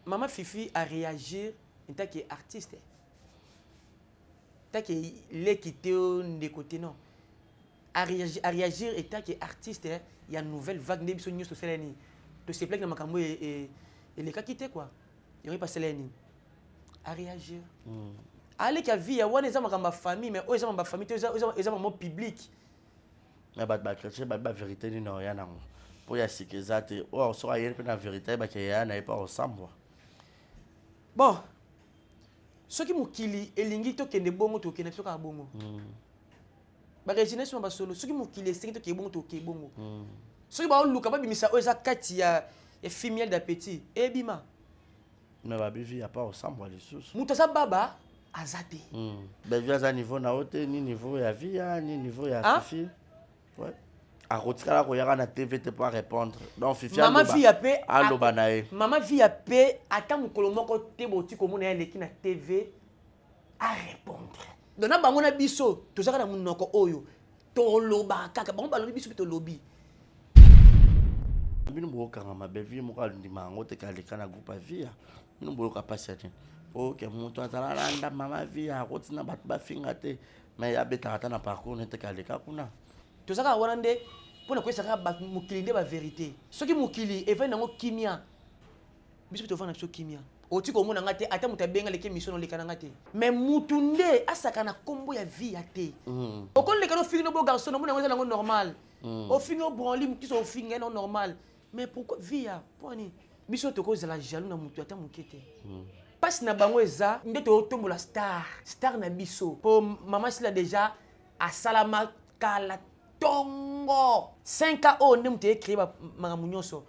Maman Fifi a réagi en tant qu'artiste. Tant qu'il est quitté de côté, non. À réagir en tant qu'artiste, il y a une nouvelle vague de news sur Célène. Tu sais que Makambo et les cas quittés, quoi. Il n'y a pas Célène. À réagir. Allez, qu'il y a vie, il y a ma famille, mais ils ont ma famille, ils ont mon public. Mais la vérité, il n'y a rien. Pour y aller, c'est oh, soit il y a une vérité, mais qu'il y a pas ensemble. Bon, ceux qui m'ont killé, et l'ingé to kende bongo to kende soka bongo. Ba résidence ma solo, ceux qui m'ont killé, c'est to kende bongo to kende bongo. Ceux qui ba luka ba bimisa oza kati ya femelle d'appétit. Eh bima. Mais ba bivi a pas ensemble les sous. Mutasa baba azate. Ba vie à niveau na haute ni niveau ya vie ni niveau ya fifi. Ouais. A rotika ko yaka na TV te pas répondre. Donc fifi maman vie a pe allo banae. Maman vie a pe ata mukolo moko te boti ko mona eleki na TV à répondre. Donc na bango na biso tozaka na munoko oyo to loba kaka bango ba lobi biso to lobi. Bino boka ma belle mo ka ndima ngo te kaleka na groupe vie. Bino boka passer. OK mutu atala landa mama vie a rotina bat ba finga te mais ya beta ata na parcours ne te kaleka kuna. Tozaka wana nde pona ko esaka ba mukili nde ba vérité. Soki mukili e vena ngo kimia. Biso to vana biso kimia. Oti ko mona ngate ata muta benga leke mission no lekana ngate. Mais mutu nde asaka na kombo ya vie ya te. Okon lekano fingi no bo garçon no mona ngeza ngo normal. O fingi o branli muti so fingi no normal. Mais pourquoi vie ya poni biso to ko zala jaloux na mutu ata mukete. Passe na bango eza nde to tombola star na biso. Po maman sila déjà a salama kala tongo 5 ans on ne écrit magamunyoso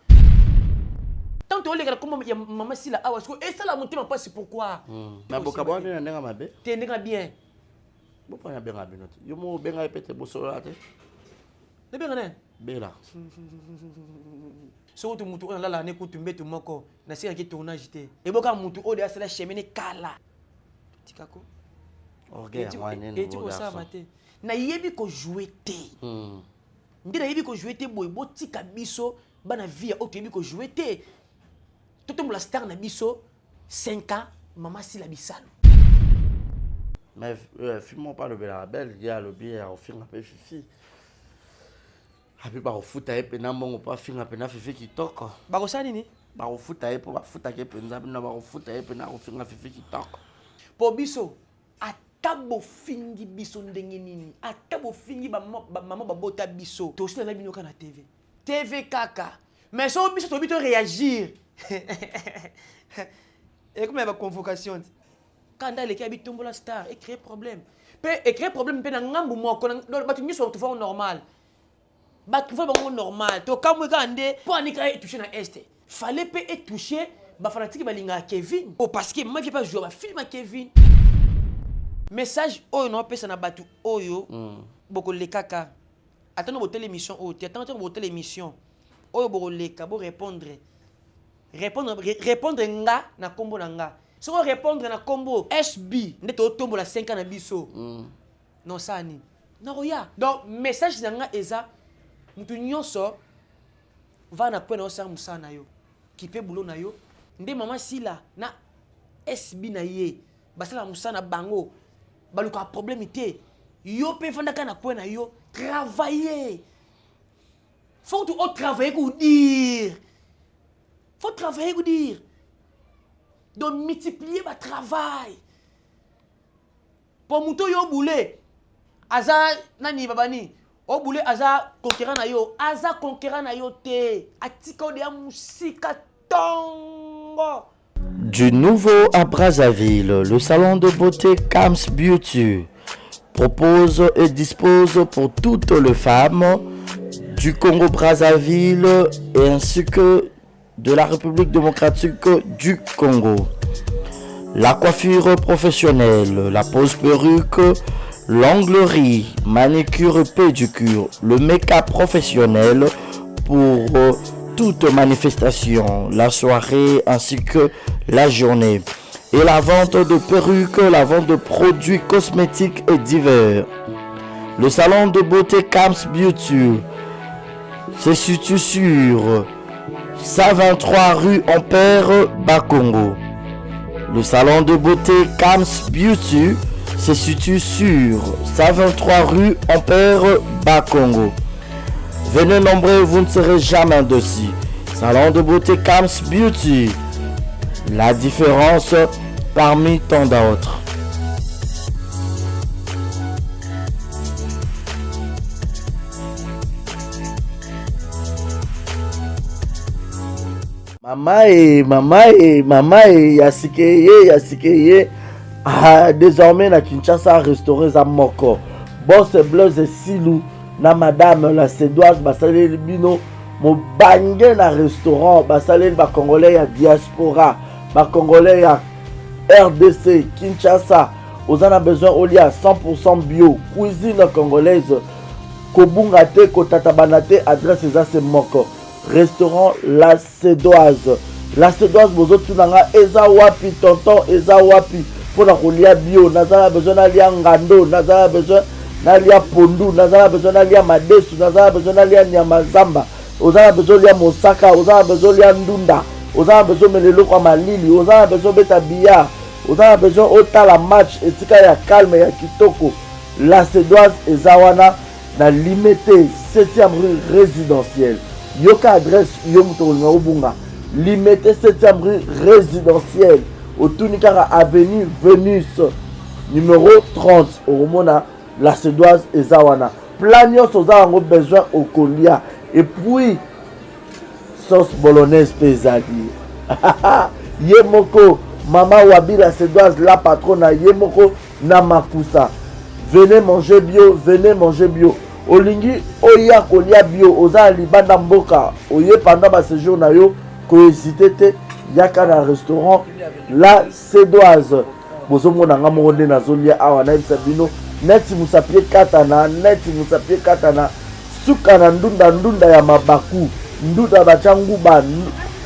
tant on les comme maman si la awa et ça la monter ma passe pourquoi mais bokabo na ndanga mabe te ndanga bien bo pa na benga binote yo mo benga epete bosola te ne benga ne bela so to mutu on la ne ko tumbetu moko na sira ki tournage te e boka mutu o de asala chemine kala tikako orgueil wane et tu ko ça maté na yebi ko jouer te ndina yebi ko jouer te boy botika biso bana vie o yebi ko jouer te toto la star na biso 5 ans maman si la bisalo mais film pas le bela belle il y a le bien au film un peu fifi abi ba ofuta epe na mbongo pa finga pe na fifi kitoko ba ko sani ni ba ofuta epe ba futa ke penza na ba ofuta epe na ofinga fifi kitoko po biso atabo fingi biso ndenge nini atabo fingi ba mama babota biso to sina na binoka na TV kaka mais so biso to bito réagir et comme la convocation quand il est habité tombola star et créer problème pe na ngambu moko na batu nyi so to fa normal batu fa bango normal to kamwe kande po anika toucher na este fallait pe et toucher ba fanatique balinga Kevin oh parce que moi je pas jouer ba film à Kevin message oyo no pesa na batu oyo boko le kaka attends bo télémission o ti attends bo télémission oyo boko le ka bo répondre nga na kombo na nga so ko répondre na kombo SB nde to tombo la 5 ans na biso non sani na roya donc message na nga eza mutu nyonso va na pena osa musana yo ki pe bulo na yo nde mama sila na SB na ye basala musana bango baluka problème té yo pe fanda kana pena yo travailler faut tout travailler pour dire faut travailler pour dire donc multiplier ba travail pour muto yo boulé aza nani babani o boulé aza conquérant na yo te atika de musika tongo. Du nouveau à Brazzaville, le salon de beauté Cam's Beauty propose et dispose pour toutes les femmes du Congo-Brazzaville et ainsi que de la République démocratique du Congo. La coiffure professionnelle, la pose perruque, l'onglerie, manicure et pédicure, le make-up professionnel pour toute manifestation, la soirée ainsi que la journée. Et la vente de perruques, la vente de produits cosmétiques et divers. Le salon de beauté Cam's Beauty se situe sur 123 rue Ampère, Bakongo. Le salon de beauté Kams Beauty se situe sur 123 rue Ampère, Bakongo. Venez nombreux, vous ne serez jamais dessus. Salon de beauté Kams Beauty. La différence parmi tant d'autres. Mama yasikeye. Ah, désormais na Kinshasa restauré za moko. Boss Blaise Silou na madame la Sédoise basaleli bino mo bange na restaurant basaleli ba congolais ya diaspora, ba congolais ya RDC Kinshasa. Vous en avez besoin au lia 100% bio, cuisine congolaise. Kobunga te kotatabana te, adresse eza moko. Restaurant La Sédoise. La Sédoise bozo tunanga eza wapi tonton eza wapi pour la kolia bio. Nazala besoin d'alia ngando, nazala besoin d'alia pondu, nazala besoin d'alia madesu, nazala besoin d'alia nyamazamba. Ozala besoin d'alia mosaka, ozala besoin d'alia ndunda, ozala besoin melelo kwa malili, ozala besoin beta billard, ozala besoin otala match etika ya calme ya kitoko. La Sédoise ezawana na limité 7e rue résidentielle. Yoka adresse yomutolinga obunga limité 7e rue résidentielle au Tunikara avenue Vénus numéro 30 au Mona La Sédoise et Zawana. Planios aux avons besoin au colia et puis sauce bolognaise pesadi. Yemoko Mama Wabi La Sédoise la patronne Yemoko Namakusa. Venez manger bio, venez manger bio. Olingi oya kolia bio oza libanda mboka oye pendant ba séjour na yo ko hésiter te yaka na restaurant La Sédoise bozo mona nga monde na zolia awa na bisabino neti musapie katana suka na ndunda ya mabaku ndunda bachangu ba.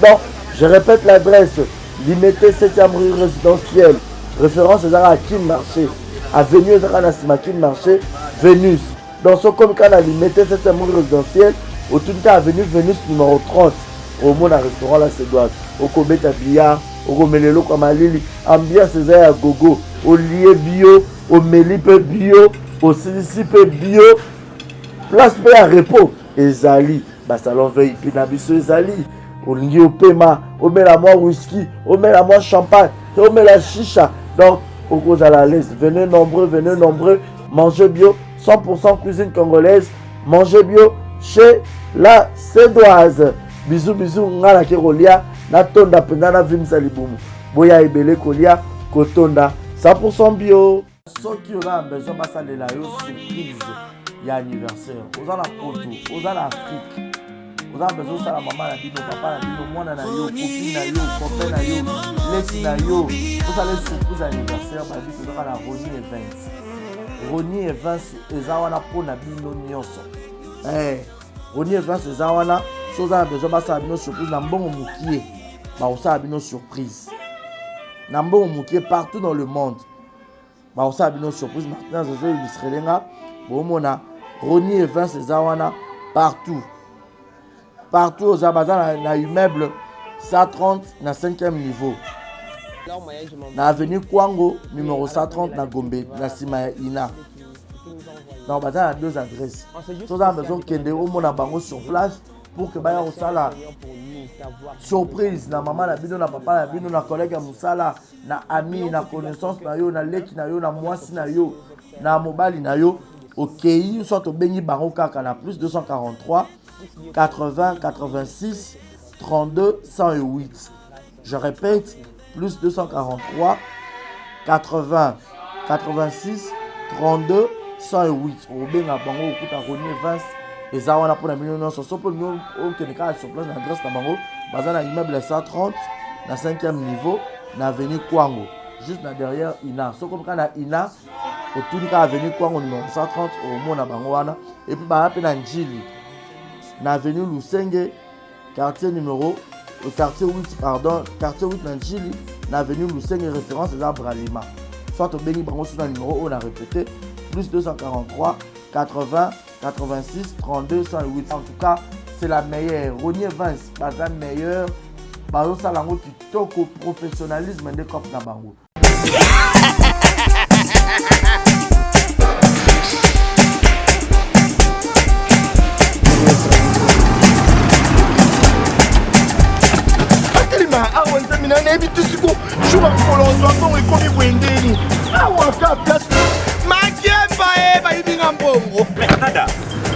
Bon, je répète l'adresse limité 7e rue résidentielle, référence à Kim Marché, avenue Zaka Kim Marché, Vénus. Dans ce comme cas, on a limité 7e rue résidentielle, au tout cas avenue Vénus numéro 30, au monde restaurant La Sédoise, au Kobeta Billard, au Gomelelo Kamalili, ambiance à gogo, au lieu bio, au Melipe bio, au Silicipe bio, place B à repos, Ezali, salon veille, Pinabiso Ezali, au lieu au Pema, au Mélamois whisky, au Mélamois champagne, au Mélamois chicha, donc au cause à la laisse, venez nombreux, mangez bio. 100% cuisine congolaise, manger bio chez La Sédoise. Bisous, ngala ke kolia, na tonda penda na vimsa libumu. Boya ebele kolia, kotonda, 100% bio. Ceux qui ont besoin de ça de la surprise, il y a anniversaire. Aux en Poto, aux en Afrique. Aux en besoin de ça la maman, la bino, papa, la bino, moi, na yo, copine na yo, copain na yo, laisse na yo. Vous allez surprise anniversaire, ma vie, c'est dans la Roni Events. Roni Events ezawana pona bino nyonso. Roni Events ezawana soza besoin basa bino surprise na mbongo mukie. Ba osa bino surprise. Na mbongo mukie partout dans le monde. Ba osa bino surprise maintenant zozo ilustrelenga. Bo mona Roni Events ezawana partout. Partout aux abazana na immeuble 130 na 5e niveau. Na avenue Kwango numéro 130 na Gombe na sima ya Ina. Donc baza na deux adresses. Tous en besoin kende au mona bango sur place pour que baya osala surprise na maman na bino na papa na bino na collègue ya musala na ami na connaissance na yo na leki na yo na mwasi na yo na mobali na yo. OK, soit au bengi bango kaka na plus 243 80 86 32 108. Je répète, plus 243 80 86 32 108. Au benga bango okuta Roni Events ezawana pour la million so pour nous au Kenya sur place l'adresse na bango bazana immeuble 130 na 5e niveau na avenue Kwango juste na derrière Ina. So comme kana Ina au tout cas avenue Kwango numéro 130 au mona bango wana et puis ba na Njili na avenue Lusenge quartier 8 quartier 8 na Njili na avenue Lusenge référence à Bralima. Soit au béni bango sur le numéro on a répété plus 243 80 86 32 108. En tout cas, c'est la meilleure. Ronnie Evans, c'est la meilleure. Bazo Salango qui toque au professionnalisme des copes Nabango. awa nzamina nayebi tusiko jour akolonzo mbongo ekomi bwendeni awa ka place makemba bayibinga mbongo. Nada,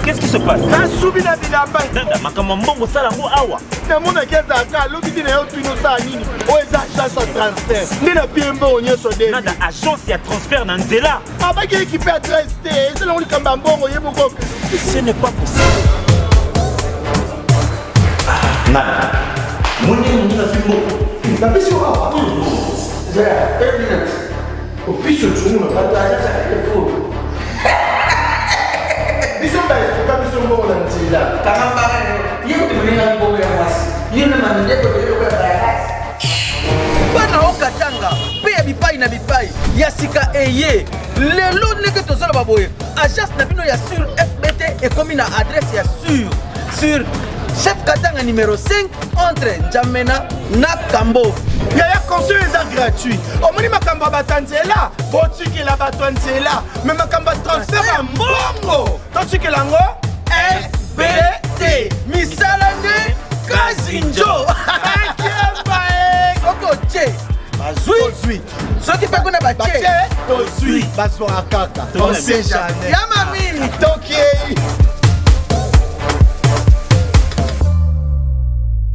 qu'est-ce qui se passe? nasubi na bilamba Nada, makambo mbongo sala ngo awa namonaki ezalaka alobi ntina yo twino osala nini oyo eza agence ya transfert nde na pie mbongo nyonso de Nada, agence ya transfert na nzela. abaki ekipe adresse te ezalango likambo ya mbongo yeboko. Ce n'est pas possible. Nada, moni na fimbo. napesi yo awa opiso tungu na bataza telefone biso baekoka biso mbongo na nzela bana okatanga mpe ya bipai na bipai ya sika eye lelo ndenge tozoloba boye agence na bino ya sur fbt ekomi na adresse ya sur chef katanga numéro 5 entre njamena na kambo yaya conseil eza gratuit omoni makambo ya bato ya nzela botikela bato ya nzela me makambo ya transfert ya mbongo totikela yango fbt misala nde kasi njo soki otie bazwi soki mpe kuna batie tozwi bazwaka kaka osejane yama mingi tokei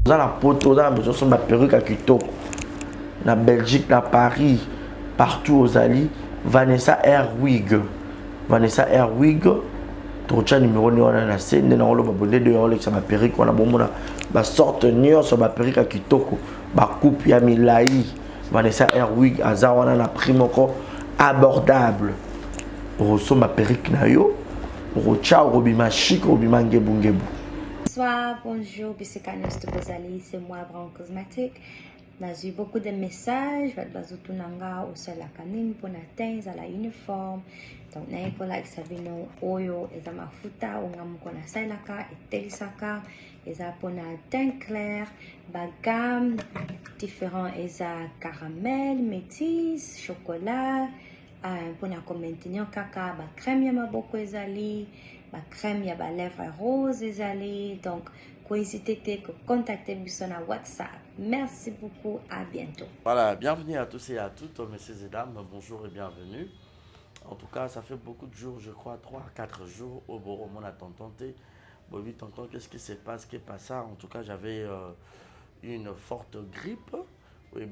Dans la poto, dans la maison, sur ma perruque à Kitoko. Na Belgique, na Paris, partout aux alliés. Vanessa Herwig. Vanessa Herwig. Trocha numéro 9 on a na scène. On a babonné de on a ma perruque. On a bon mon ba sorte nion sur ma perruque à Kitoko. Ba coupe ya milai. Vanessa Herwig. Aza on a na prix moko abordable. Rosso ma perruque na yo. Rocha robima chic robima ngebu. Bonsoir, bonjour, Bissekanos de Bozali, c'est moi, Brown Cosmétique. J'ai eu beaucoup de messages, Bazutunanga, au sol la canine, pour atteindre à la uniforme. Donc, n'a pas like Sabino, Oyo, et ma futa, ou n'a mukona sailaka, et telisaka, et ça pour teint clair, bagam, différents, et ça caramel, métis, chocolat, pour na maintenir kaka, ba crème yama beaucoup ezali. Ma crème, il y a ma lèvre rose et allez. Donc, n'hésitez pas à contacter sur WhatsApp. Merci beaucoup, à bientôt. Voilà, bienvenue à tous et à toutes, messieurs et dames, bonjour et bienvenue. En tout cas, ça fait beaucoup de jours, je crois, 3 à 4 jours au bureau, on a tenté. Bon, oui, tonton, qu'est-ce qui se passe, qu'est-ce qui passe ça? En tout cas, j'avais une forte grippe. Oui,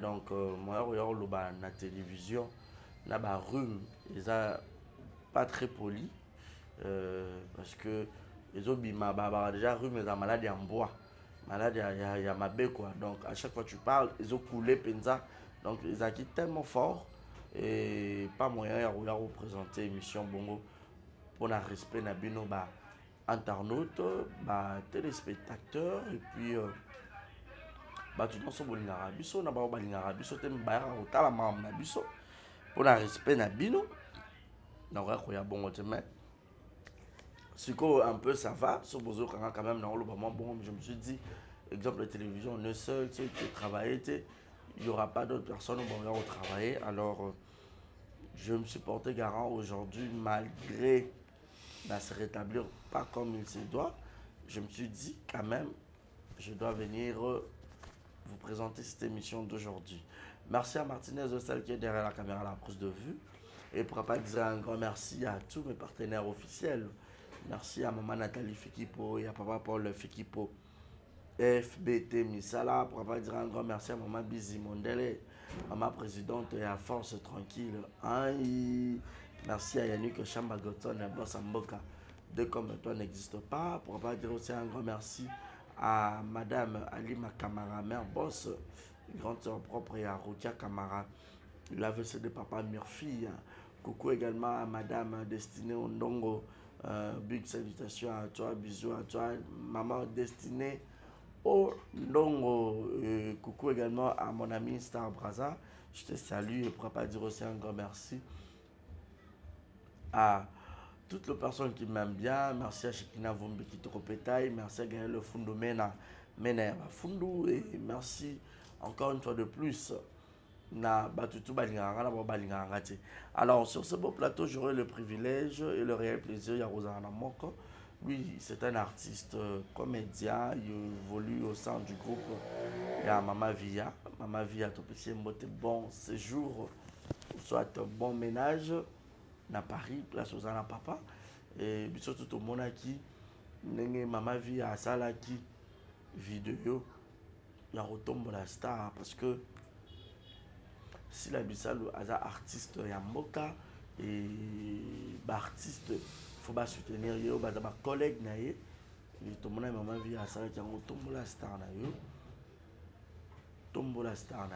donc, moi, je la télévision, là, rhume, ils sont pas très polis. Parce que les autres déjà rhume mais maladie en bois maladie il y a ma baie quoi donc à chaque fois que tu parles ils ont coulé penza donc ils ont quitté tellement fort et pas moyen de représenter l'émission bongo pour le respect na bino ba internautes ba téléspectateurs et puis ba tout dans son bolingara biso na ba balingara biso te ba otala mam na biso pour le respect na bino donc il y a bongo te mais un peu ça va, sur Bozo quand même dans le moment bon, je me suis dit, exemple la télévision, on est seul, tu travailles, il n'y aura pas d'autres personnes au travailler, alors je me suis porté garant aujourd'hui malgré se rétablir pas comme il se doit, je me suis dit quand même, je dois venir vous présenter cette émission d'aujourd'hui. Merci à Martinez de celle qui est derrière la caméra, la prise de vue, et pour pas dire un grand merci à tous mes partenaires officiels. Merci à maman Nathalie Fikipo et à papa Paul Fikipo, FBT Misala. Pour pas dire un grand merci à maman Bizi Mondele, maman présidente et à Force Tranquille. Merci à Yannick Chambagoton et Boss Amboka. Deux comme toi n'existe pas. Pour pas dire aussi un grand merci à madame Alima Kamara, mère Boss, grande sœur propre, et à Rokia Kamara, l'AVC de papa Murphy. Coucou également à madame Destinée Ondongo. Big salutations à toi, bisous à toi, maman Destinée au Ndongo. Coucou également à mon ami Star Braza. Je te salue et pourquoi pas dire aussi un grand merci à toutes les personnes qui m'aiment bien, merci à Shekina Vombi qui te repétaille, merci à Gaël Le Fundo Mena Fundu, et merci encore une fois de plus na Batutu Balingara, na Balingara. Alors sur ce beau plateau, j'aurai le privilège et le réel plaisir de Rosana Moko. Lui, c'est un artiste comédien, il évolue au sein du groupe. Il y a Mama Via. Mama Via, tu peux dire bon séjour, soit un bon ménage à Paris, place aux Anna Papa. Et surtout tout le monde qui Mama Via, ça là qui vidéo, il y a retombe la star parce que si la Bissalo est artiste, il y a Moka et artiste. Il faut soutenir les collègues. Tout le monde a Mama Via, ça là qui a retombe la star. Tombe la star.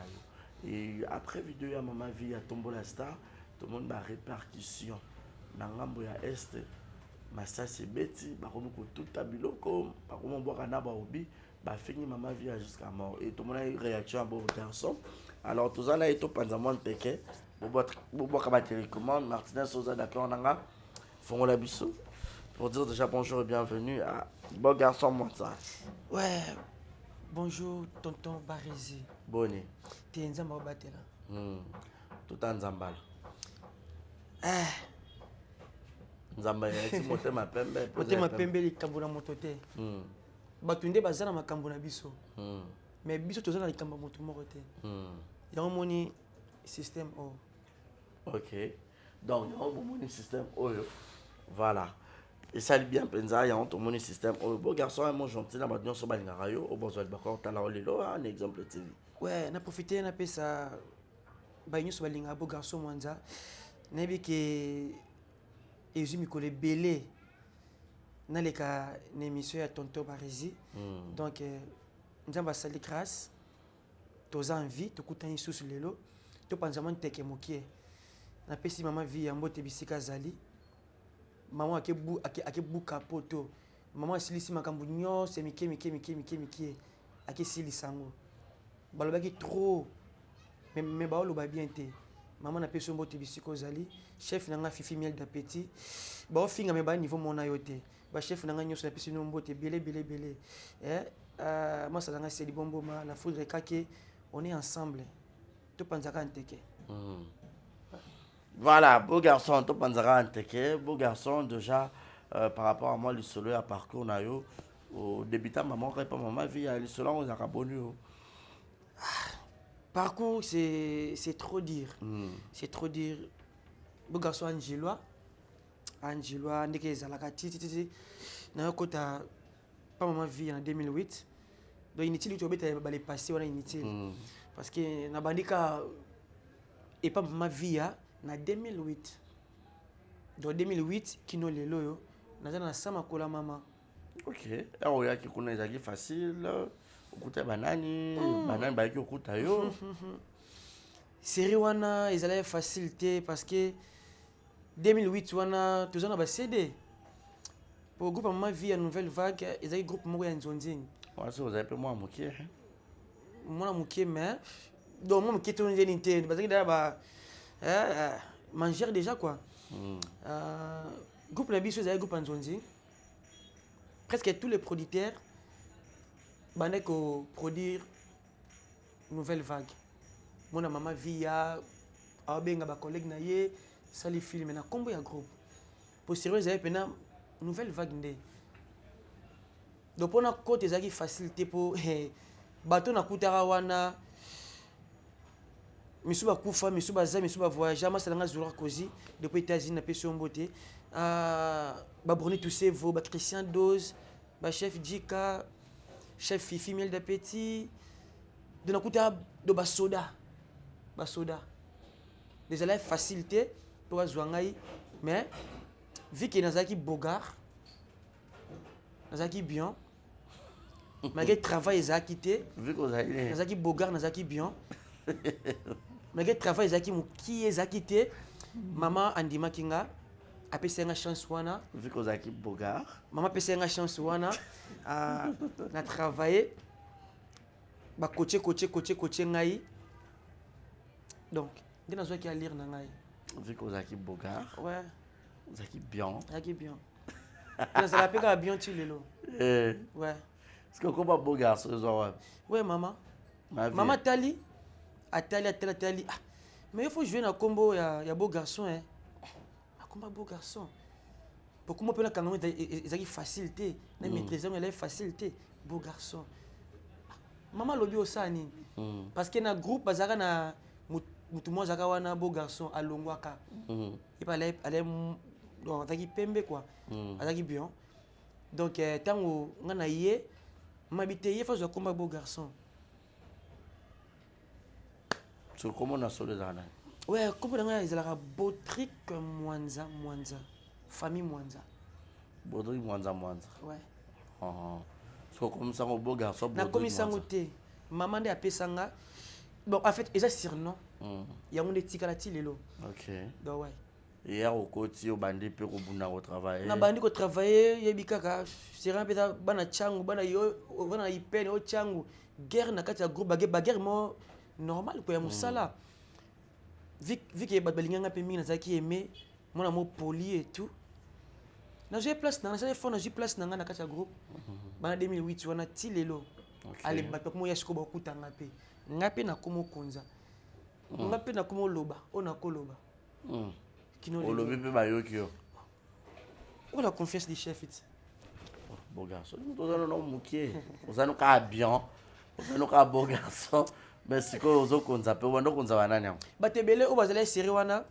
Et après vidéo, il y a Mama Via, tombe la star. Tout le monde a répercussion. Nangambo ya Est, Massa c'est Betty, Baromo tout tabiloko, Baromo Boakana Baobi, Bafini Mama Via jusqu'à mort. Et tout le monde a eu réaction à bon garçon. Alors, tout ça là est au Panzamon Teke, Bobo Kaba télécommande, Martinez Sosa d'accord, Nanga, Fongo la Bissou, pour dire déjà bonjour et bienvenue à Bon Garçon Monsa. Ouais, bonjour, tonton Barézi. Bonne. T'es un zamba au batela. Tout en Zambala. Nzamba ya eti motema pembe. Motema pembe likambo na moto te. Bato nde baza na makambo na biso. Mais biso toza na likambo moto moko te. Yango moni système O. OK. Donc yango moni système O. Voilà. Et ça bien penza yango moni système O. Bon garçon est mon gentil na bato nyonso balingaka yo o bozwa bakor tala lelo un exemple TV. Ouais, na profiter na pesa ba nyonso balingaka bo garçon mwanza. Nayebi ke ezwi mikolo ebele naleka na émission ya tonton Barézi. Donc nzambe asali grâce toza en vie tokutani lisusu lelo topanzama nteke mokie napesi mama vie ya mbote bisika azali mama akebuka poto mama asilisi makambo nyonso mike akesilisa yango balobaki trop mais baoloba bien te maman na peso mbote bisika ozali chef nanga fifi miel d'appétit ba ofinga me ba niveau mona yote ba chef nanga nyonso na peso no mbote belé moi ça nanga c'est bon ma la faudrait que on est ensemble to panzaka nteke. Voilà, beau garçon to panzaka nteke, beau garçon déjà par rapport à moi le solo à parcours na yo au débutant maman pas maman vie le solo on a abonné. Parcours, c'est trop dire. C'est trop dire. Beau garçon Angelois, ndeke zalaka titi na kota pas maman vie en 2008. Donc inutile tu obeta ba les passer wana inutile. Parce que na bandika et pas maman vie na 2008. Donc 2008 kino lelo yo na sama kola mama. OK. Alors il y a qui connaît ça qui facile. Okuta banani, banani ba ki okuta yo. Série wana ezala facilité parce que 2008 wana tozana ba CD. Pour groupe Mama Vie à Nouvelle Vague, ezali groupe moko ya Nzonzing. Ouais, ça vous avez peu moi moké. Moi moké mais donc moi moké to ndeni te parce que là ba manger déjà quoi. Groupe la biso ezali groupe Nzonzing. Presque tous les producteurs baneko produire Nouvelle Vague. Mon Mama Via abenga ba collègue na ye sali film na kombo ya groupe. Pour sérieux avez pena Nouvelle Vague ndé. Donc pour na côté ezaki facilité pour bateau na kutara wana misuba kufa misuba za misuba voyage ama salanga zura kozi depuis États-Unis na peso mbote ba Bruni Toussevo ba Christian Dose ba chef Jika chef Fifi Miel d'appétit de nakuta do basoda des élèves facilité pour azwangai mais vu que nazaki bogar nazaki bien malgré travail ezaki te vu que nazaki bogar nazaki bien malgré travail ezaki muki ezaki te maman andima kinga apesa nga chance wana vu que zaki bogar maman apesa nga chance wana na travailler ba coacher ngai donc nde nazwaki à lire na ngai vu que zaki bogar ouais Zaki bien. Zaki bien. Ça l'appelle bien tu lelo. Ouais. Est-ce que comment beau garçon genre? Ouais maman. Maman Tali. Atali. Ah. Mais il faut jouer dans combo, il y a beau garçon hein. Ah, combat beau garçon. Pour comment peut la quand même ils ont facilité, na maîtriser mais la facilité beau garçon. Maman lobi osani. Parce que na groupe bazaka na mutu mo zaka wana beau garçon à Longwaka. Il parlait donc avec pembe quoi. Avec bien. Donc tant on a yé m'habiter il faut jouer combat beau garçon. So comment on a sauvé ça? Ouais, comment on a ils a Botrick Mwanza. Famille Mwanza. Botrick Mwanza. Ouais. So comme ça, mon beau garçon. Na comme ça ngoté. Maman de apesanga. Bon, en fait, ils ont surnom. Il y a un des tika la tilelo. OK. Donc ouais. Hier au côté au bandi pe ko buna au travail. Na bandi ko travailler, yebikaka, c'est un peu bana changu, bana yo, bana ipene o changu. Guerre na kati ya groupe baguerre mo normal ko ya musala. Vu que balinga pe mingi na zaki aimé, mon amour poli et tout. Na j'ai place na j'ai fond na j'ai place na kati ya groupe. Bana 2008 wana tilelo. Ale bato mo yashiko ba kutanga pe. Ngape na komo konza. Ngape na komo loba, ona koloba. Olobi pe ba yo kyo. On a confiance des chefs it. Beau garçon, nous tous non mukie. Ozano ka bien. Ozano ka beau garçon. Mais c'est quoi ozo konza pe wando konza banani yango. Batebele o bazala série wana.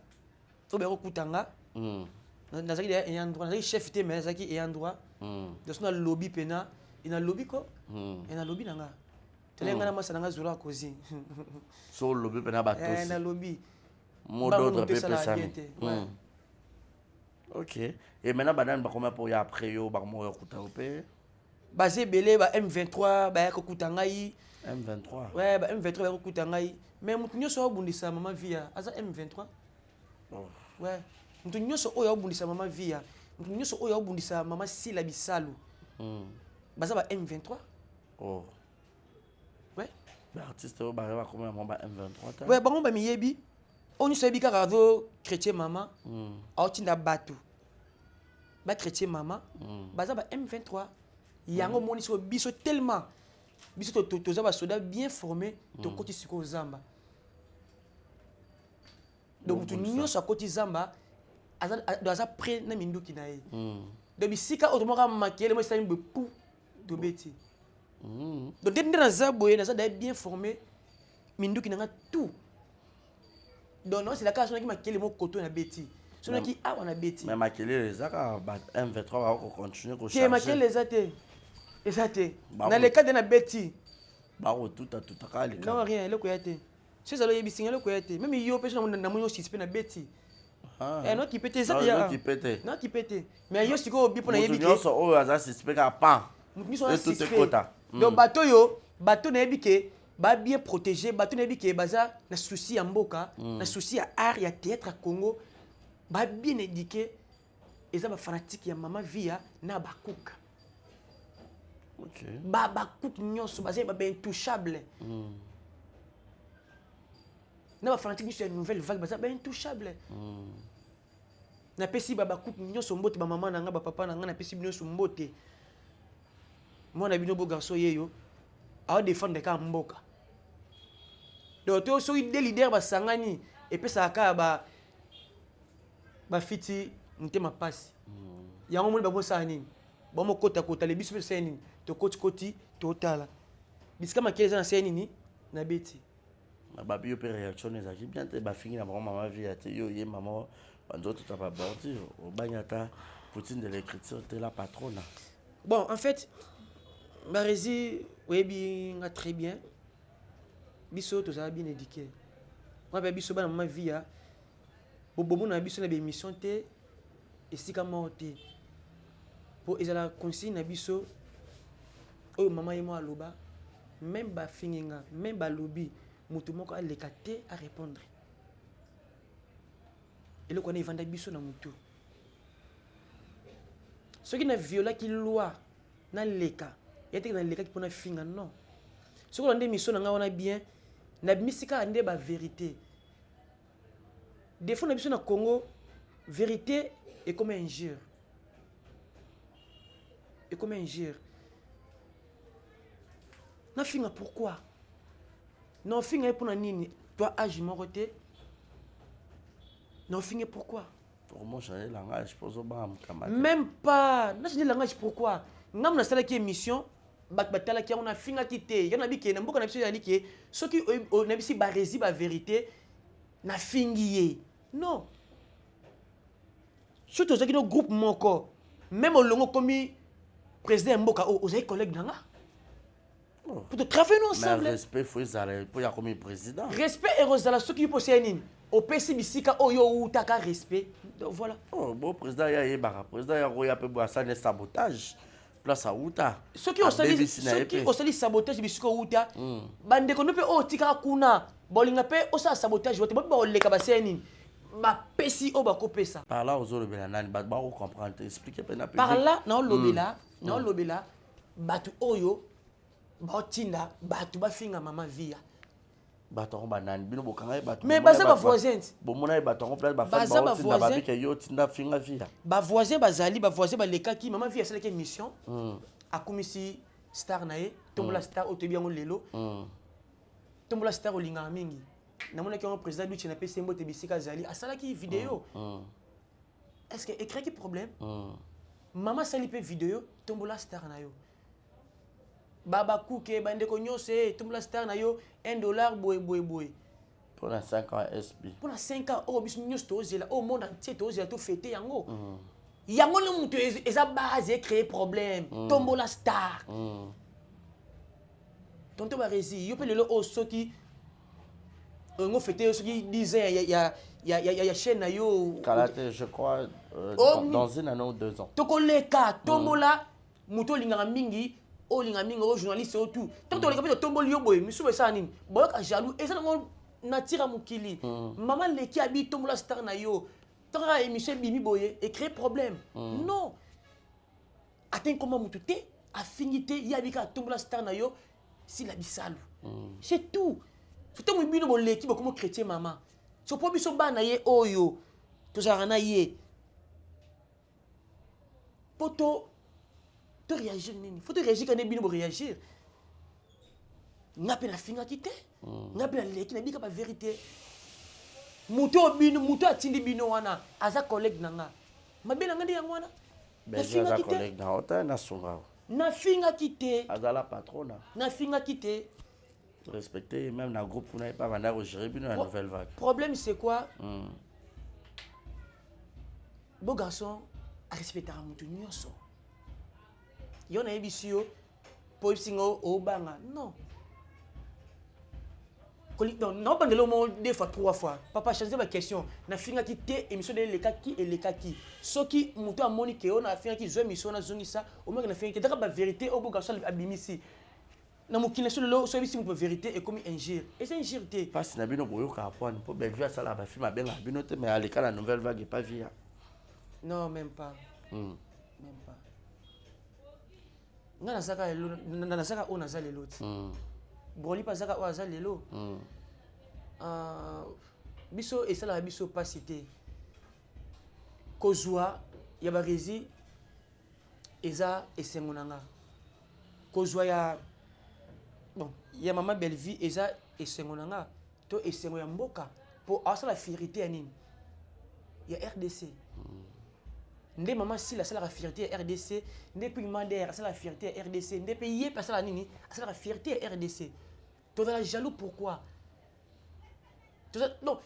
To be kutanga. Nazaki de endroit, nazaki chef te mais nazaki endroit. Donc na lobby pena, ina lobby ko? Ina lobby nanga. Telenga na masa nanga zura kozi. So lobby pena batos. Ina lobby. Mot d'autre pe pesami. OK. Et maintenant banane ba comment pour y après yo ba mo yo kuta opé. Basé belé ba M23 ba ko kutanga yi. M23. Ouais, ba M23 ba ko kutanga yi. Mais mutu nyoso obundisa mama via. Aza M23. Ouais. Mutu nyoso oyo obundisa mama via. Mutu nyoso oyo obundisa mama Sila Bisalu. Baza ba M23. Oh. Ouais. Ba artiste o ba va comment ba M23 ta. Ouais, bango ba miyebi. On se dit que chrétien maman, autinda batu. Ba chrétien maman, baza ba M23. Yango moni so biso tellement. Biso to za ba soda bien formé to koti siko zamba. Donc tu nyo sa koti zamba aza près na minduki na ye. Donc bisika otomoka makele mo sami be pou to beti. Donc dès na za boye na za bien formé minduki na tout. Donc non c'est la case qui m'a quel mot coton na beti. Son qui a on a beti. Mais Makele les a M23 va continuer ko charger. charger. Makele les até. Exacté. Dans le cas de na beti. Ba tout kali. Non rien, le koyate. C'est ça le yebisinga le koyate. Même yo pèse na mo suspect na beti. Eh non qui pété ça ya. Non qui pété. Mais yo siko obi pour na yebike. Yo so o aza suspect ka pan. Nous sommes suspect. Donc bateau na yebike. Ba bien protégé, bateau na yebike baza na souci ya mboka, na souci ya art ya théâtre à Congo. Ba bien éduqué. Eza ba fanatique ya mama via na ba kuka. OK. Ba cook nyonso baza ba intouchable. Na ba fanatique sur une nouvelle vague baza ba intouchable. Na pesi ba cook nyonso mbote ba maman na nga ba papa na nga na pesi nyonso mbote. Moi na bino bo garçon yeyo a défendre ka mboka. Donc to so des leaders ba sangani et puis ça ka ba fiti ntema passe. Ya ngo ba bo sani. Ba mo kota le biso seni to koti to tala. Bisika makele na seni ni na beti. Na ba bio pe réaction ezaki bien te ba fingi na maman vie ate yo ye maman bando tout pas bordi au bagnata poutine de l'écriture te la patronne. Bon en fait Barési webi nga très bien. Biso to za bien éduqué. Moi ba biso ba na ma vie ya. Bobo na biso na be émission te esika morte. Pour ezala consigne na biso o mama yemo aloba même ba finginga même ba lobby mutu moko aleka te à répondre. Et le connaît vanda biso na mutu. Ce qui na viola ki loi na leka et dans les cas qui pour finga non ce qu'on a mission nga on a bien na misika ande ba vérité des fois na biso na Congo Vérité est comme injure. Et comme injure. Na finga pourquoi? Non finga pour nini? Toi âge moroté. Non finga pourquoi? Comment changer le langage pour ça même pas. Na changer le langage pourquoi? Ngam na sala qui émission batala qui on a finga quitté. Y en a bi qui na mboka na biso yali qui ceux qui na bisi ba rési ba vérité na fingié. Non. Surtout ça qui no groupe moko. Même au longo comme président mboka aux collègues nanga. Pour te travailler ensemble. Mais respect, il faut y pour y avoir comme président. Respect et Rosala, ceux qui possèdent au PC Bissika, Oyo ou Taka respect. Donc voilà. Oh, bon, président, il y a un président, il y a un sabotage. Place à Outa. Ceux qui ont sali sabotage, Bissika Outa, bande qu'on peut oh tika kuna, bolinga pe osa sabotage, wote ba o leka baseni. Ma pesi o ba ko pesa. Par là aux autres benanani, ba comprendre, expliquer pe na pe. Par là, non lobela, batu oyo batinda batu bafinga mama via baton banani bino bokanga batu mais baza ba voisin bomona baton place ba femme ba tinda ba bike yo tinda finga via ba voisin bazali ba voisin ba lekaki mama via c'est la mission akumisi star nae tombola star otebiango lelo tombola star olinga mingi namona ki on président du china pc mbote bisika zali asala ki vidéo est-ce que écrit qui problème mama sali pe vidéo tombola star na yo Baba Kouke, bande ko nyose, tout le star na yo $1 boy. Pour la 5 ans SB. Pour la 5 ans, oh bis nyos toze là, oh monde entier toze là tout fêter yango. Yango le mutu eza base créer problème. Tombo la star. Tonto ba rezi, yo pe le o soki ngo fêter soki disait il y a chaîne na yo. Kalaté, je crois dans une année ou 2 ans. Toko leka, tombo la muto linganga mingi. Oh linga minga oh journaliste oh tout tant que les capitaines tombent lio boy misu besa nini boyoka jaloux et ça non natira mukili maman leki abi tombe la star na yo tant que émission bimi boye et créer problème non atteint comment mutute affinité yabika tombe la star na yo si la bisalu c'est tout faut mu bino bo leki bo comme chrétien maman so po biso ba na ye oyo to zarana ye poto réagir nini faut réagir quand bino réagir ngape na finga kité ngape na leki na bika ba vérité muto atindi bino wana aza collègue nanga mabela ngandi yango wana na finga kité collègue na ota na songa na finga kité azala patrona na finga kité respecter même na groupe on n'a pas vendre au gérer bino la nouvelle vague problème c'est quoi beau garçon a respecter mutu nyonso yon a ebisio po singo o banga non non pas de l'homme deux fois 3 fois papa changer ma question na finga ki te émission de lekaki soki muto amoni ke on a finga ki zo émission na zongisa au moins na finga te ba vérité au boga so abimisi na mukina so lo so bisi mu vérité et comme injure et c'est injure parce na bino boyo ka point pour ben via ça la ba film benga bino te mais à l'écart la nouvelle vague pas via non même pas même pas nga nasaka o nazali lelo broli pa zaka o azali lelo biso esala biso pasité kozwa ya barezi eza esengo nanga kozwa ya bon ya mama belle vie eza esengo nanga to esengo ya mboka po asala fierté ya nini ya RDC Ndé maman si la la fierté RDC, ndé puis Madère, c'est la fierté RDC, ndé pays parce la nini, c'est la fierté RDC. Tu vas la jaloux pourquoi? Non.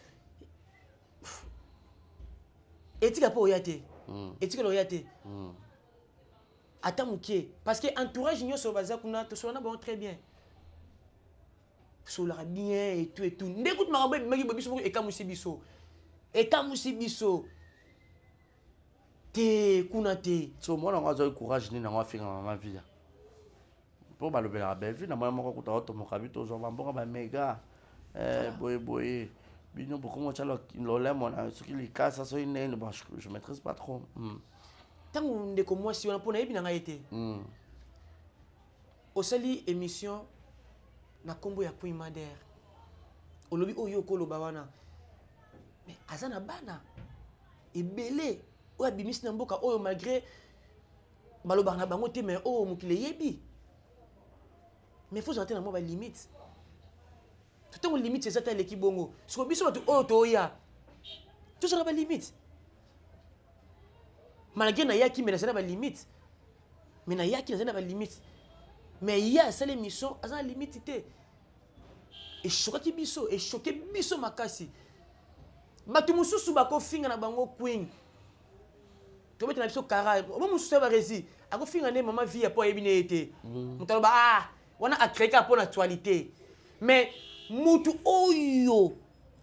Éthique à pas oyate. Éthique oyate. Attends mouké parce que entourage nous sur bazar kuna to sona bon très bien. Sola bien et tout. N'écoute ma magi biso et kamusi biso. Et kamusi biso. Kunate so moi on a courage ni na wa finga mama via pour balobela belle vie na moi moko kuta auto mokabito zo bambonga ba mega boy bino beaucoup moi chalo lolé mon ce qui les casse ça une bon je maîtrise pas trop tant on de comme moi si on pona ebina ngaité osali émission na kombo ya Puy Madère olobi oyo ko loba wana mais azana bana ebele oyo abimisi na mboka oyo malgré balobaka na bango te mais oyo mokili eyebi mais faut sortir na mwa balimite ntango limite eza ta eleki bongo siko biso bato oyo toya tozala balimite malgré nayaki me nazali na balimite me nayaki nazali na balimite mais ye asali émission aza na limite te eshokaki biso eshoke biso makasi bato mosusu bakofinga na bango queen tobeta na biso kara omo mosusu ya baresi akofinga nde mama vie po ayebi ne ye te moto aloba wana akreka mpo na actualité mais mutu oyo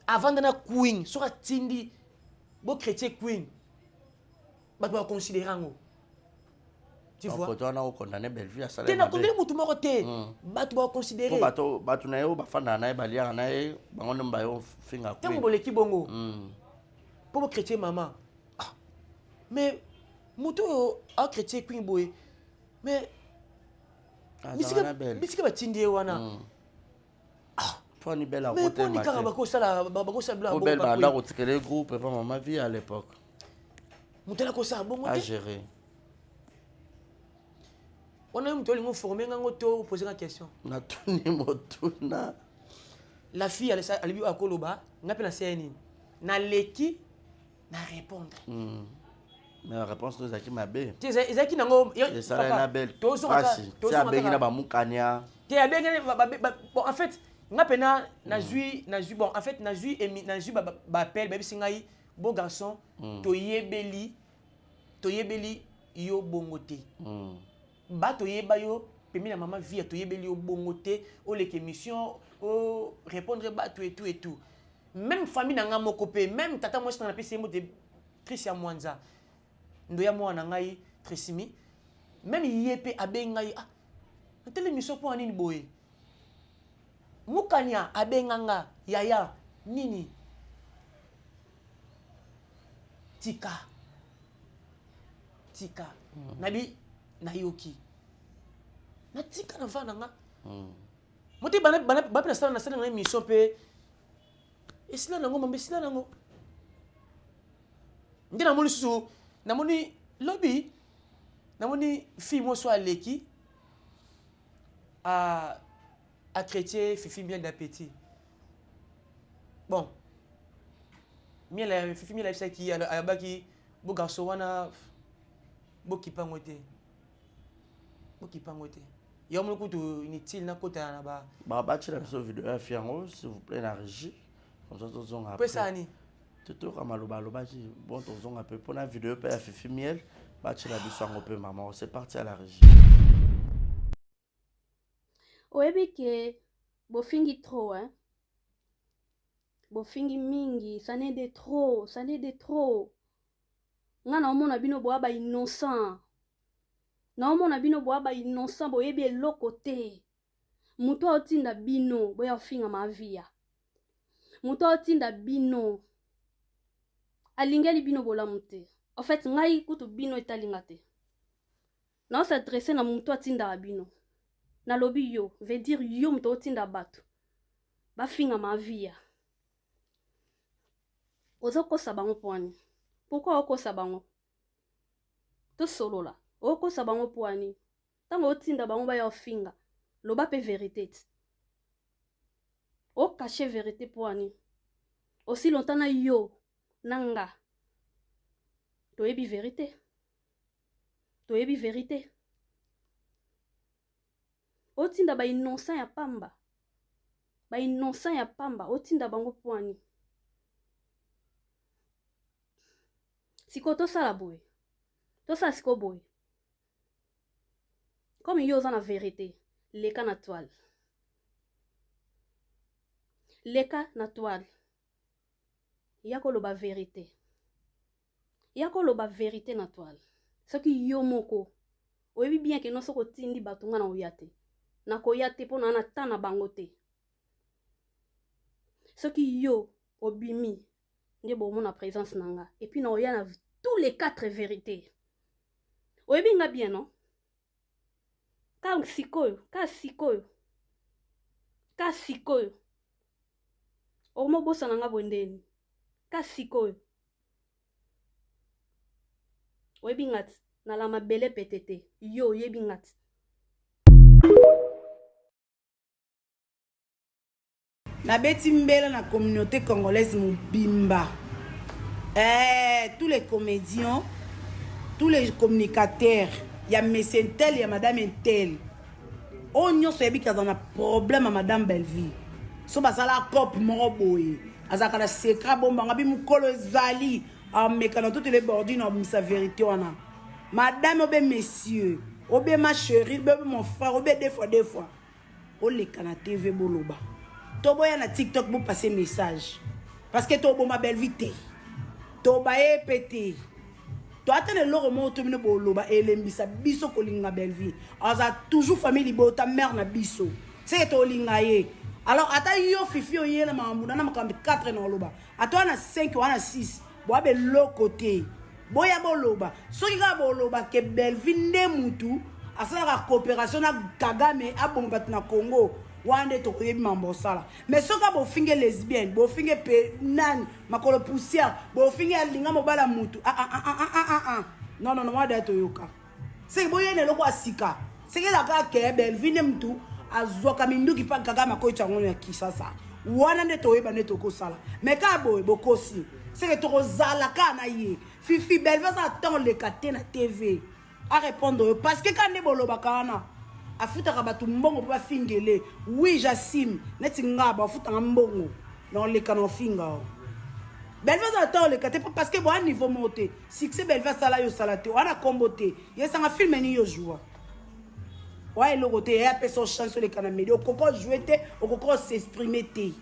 avanda na queen soki atindi bochrétien queen bato bakonsidere yango tu vois wana okondane Bellevue asala te nakondele mutu moko te bato bakonsidere bato na ye oyo bafandaka na ye baliaka na ye bango nde bayo finga ntango boleki bongo mpo bochrétien mama mais mutu oyo achrétien queen boye mais bisika batindi ye wana Poni belle à mais côté poni kaka bakosala bila belle banda kotikele groupe pa mama vie à l'époque mutala kosala bongo à te gérer on a mutu olingo former ngango to poser une question na tuni motuna la fille alibi akoloba nga pe na seni na leki na répondre mais la réponse nous a qui ma bé tu sais ezaki nango et ça la belle to so ka to ça bengi na ba mukanya te ya bengi bon en fait nga pena na zui bon en fait na zui ba appel ba bisingai beau garçon to yebeli yo bongote ba to yeba yo pemi na mama vie to yebeli yo bongote o leke mission o répondre ba tout et tout même famille na nga moko pe même tata moi na pesi mo de Tricia Mwanza ndo ya mwana ngai Trisimi même yepe abengai na tele mission pour anini boye mukanya abenganga yaya nini tika nabi nayoki na tika na vana nga mote bana na sala na émission pe esila nango mambe esila nango ndi namoni susu namoni lobby namoni fille mo so aleki à chrétien Fifi miel d'appétit. Bon. Miel Fifi miel d'appétit qui a baki beau garçon wana beau qui pangote. Il y a un coup inutile na kota na ba. Ba tu la vidéo fiango s'il vous plaît la régie. Comme ça tous on après. Peut ça ni. Tout comme loba qui bon tous on après pour la vidéo pa Fifi miel ba tu la biso un peu maman c'est parti à la régie. Oyebi ke bofingi trop hein. Bofingi mingi, ça n'est de trop. Nga na omona bino boa ba innocent. Na omona bino boa ba innocent boyebi eloko te. Muto otinda bino boya finga mavia. Muto otinda bino alingeli bino bolamu te. En fait ngai kutu bino etalinga te. Na s'adresser na muto otinda bino. Na lobi yo, veut dire yo mto otinda bato. Ba finga mavia. Ozo kosa bango poani. Pourquoi okosa bango? To solo la. Okosa bango poani. Tango otinda bango ba ya finga. Loba pe vérité. O cacher vérité poani. Aussi longtemps na yo nanga. Toyebi vérité. Otinda ba innocent ya pamba. Otinda bango poani. Siko to sala boy. To sa siko boy. Comme yo za na vérité, leka na toile. Yako loba vérité. Na toile. Soki yo moko. Oyebi bien que non soko tindi batunga na oyate. Na koyate po na tana bango te. Soki yo obimi nde bo mona présence nanga et puis na oya na tous les 4 vérités. Oyebi nga bien non? Ka sikoyo. Omo bosa nanga bondeni. Ka sikoyo. oyebi ngati nala mabele petete yo oyebi ngati nabeti mbele na communauté congolaise mobimba. Tous les comédiens, tous les communicateurs, il y a monsieur tel, il y a madame tel. On y a un problème à madame Belleville. So basala pop moro boy. Azaka la secret bon bangabi mukolo zali. Mekana toutes les bordines en sa vérité wana. Madame obe messieurs, obe ma chérie, obe mon frère, obe deux fois. O le kana TV boloba. Toboya na TikTok pour passer message. Parce que tobo ma belle vite. Tobaye pété. To atene loro mo to mine boloba elembisa biso kolinga belle vie. Aza toujours famille libo ta mère na biso. C'est to linga ye. Alors ata yo fifi o yena mamuna na makambi 4 na loba. Ato na 5 wana 6. Boabe lo côté. Boya boloba. Soki ka boloba ke belle vie nde mutu asala ka coopération na Kagame abonga na Congo. Wande to koyebi mambosala. Mais soka bo finge lesbienne, bo finge pe nan makolo poussière, bo finge alinga mobala mutu. Non, wade to yoka. C'est boye ne loko asika. C'est que la ka kebe vine mtu azoka minduki pa Kagame ko chango ya Kisasa. Wana ne to yeba ne to ko sala. Mais ka boye bokosi. C'est que to zala ka na ye. Fifi belle va attendre le katé na TV. À répondre parce que quand ne boloba kana afuta kabatu mbongo pa fingele. Oui, Jassim, neti ngaba afuta mbongo. Non le canon finga. Belva attend le katé parce que bon niveau monté. Succès Belva sala yo salate. On a comboté. Yes un film ni yo joua. Ouais le côté et après son chance sur les canaux médias. Au coco jouer té, au coco s'exprimer té.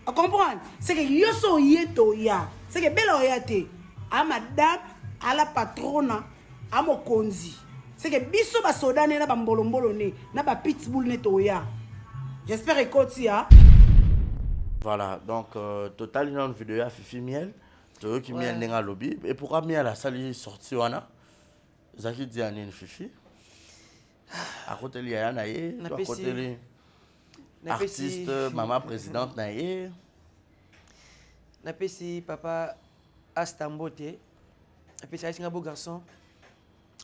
À comprendre? C'est que yo so yeto ya. C'est que belle oyate. À madame, à la patrona, à mon konzi. C'est que biso ba soda ne na ba mbolombolo ne na ba pitbull ne toya. J'espère écouter ya. Voilà, donc total une vidéo à Fifi Miel. Tu qui miel n'enga lobby et pourquoi Miel a sali sorti wana? Zaki dit anine Fifi. À côté il y a naie, à côté artiste, maman présidente naie. Na pesi papa Astambote. Na pesi un beau garçon.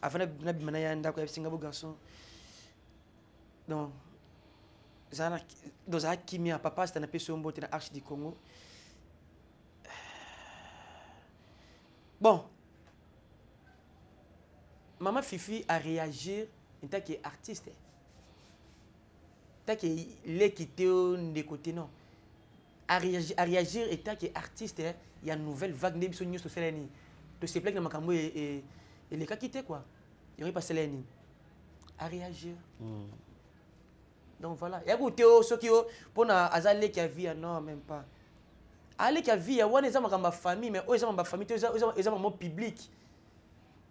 Avant de venir à Singapour garçon. Donc, dans un kimia, papa, c'est un peu sur un bout de l'arche du Congo. Bon, maman Fifi a réagi en tant qu'artiste. En tant qu'il quitté de côté, non. A réagir en tant qu'artiste, il y a une nouvelle vague de news sur celle-là. De ces plaques de Makambo et les cas quittés quoi. Il n'y a pas de à réagir. Donc voilà. Il y a des gens qui pour azale qui a vie non même pas. Aller qui a vie, on est dans ma famille mais eux ma famille, eux sont mon public.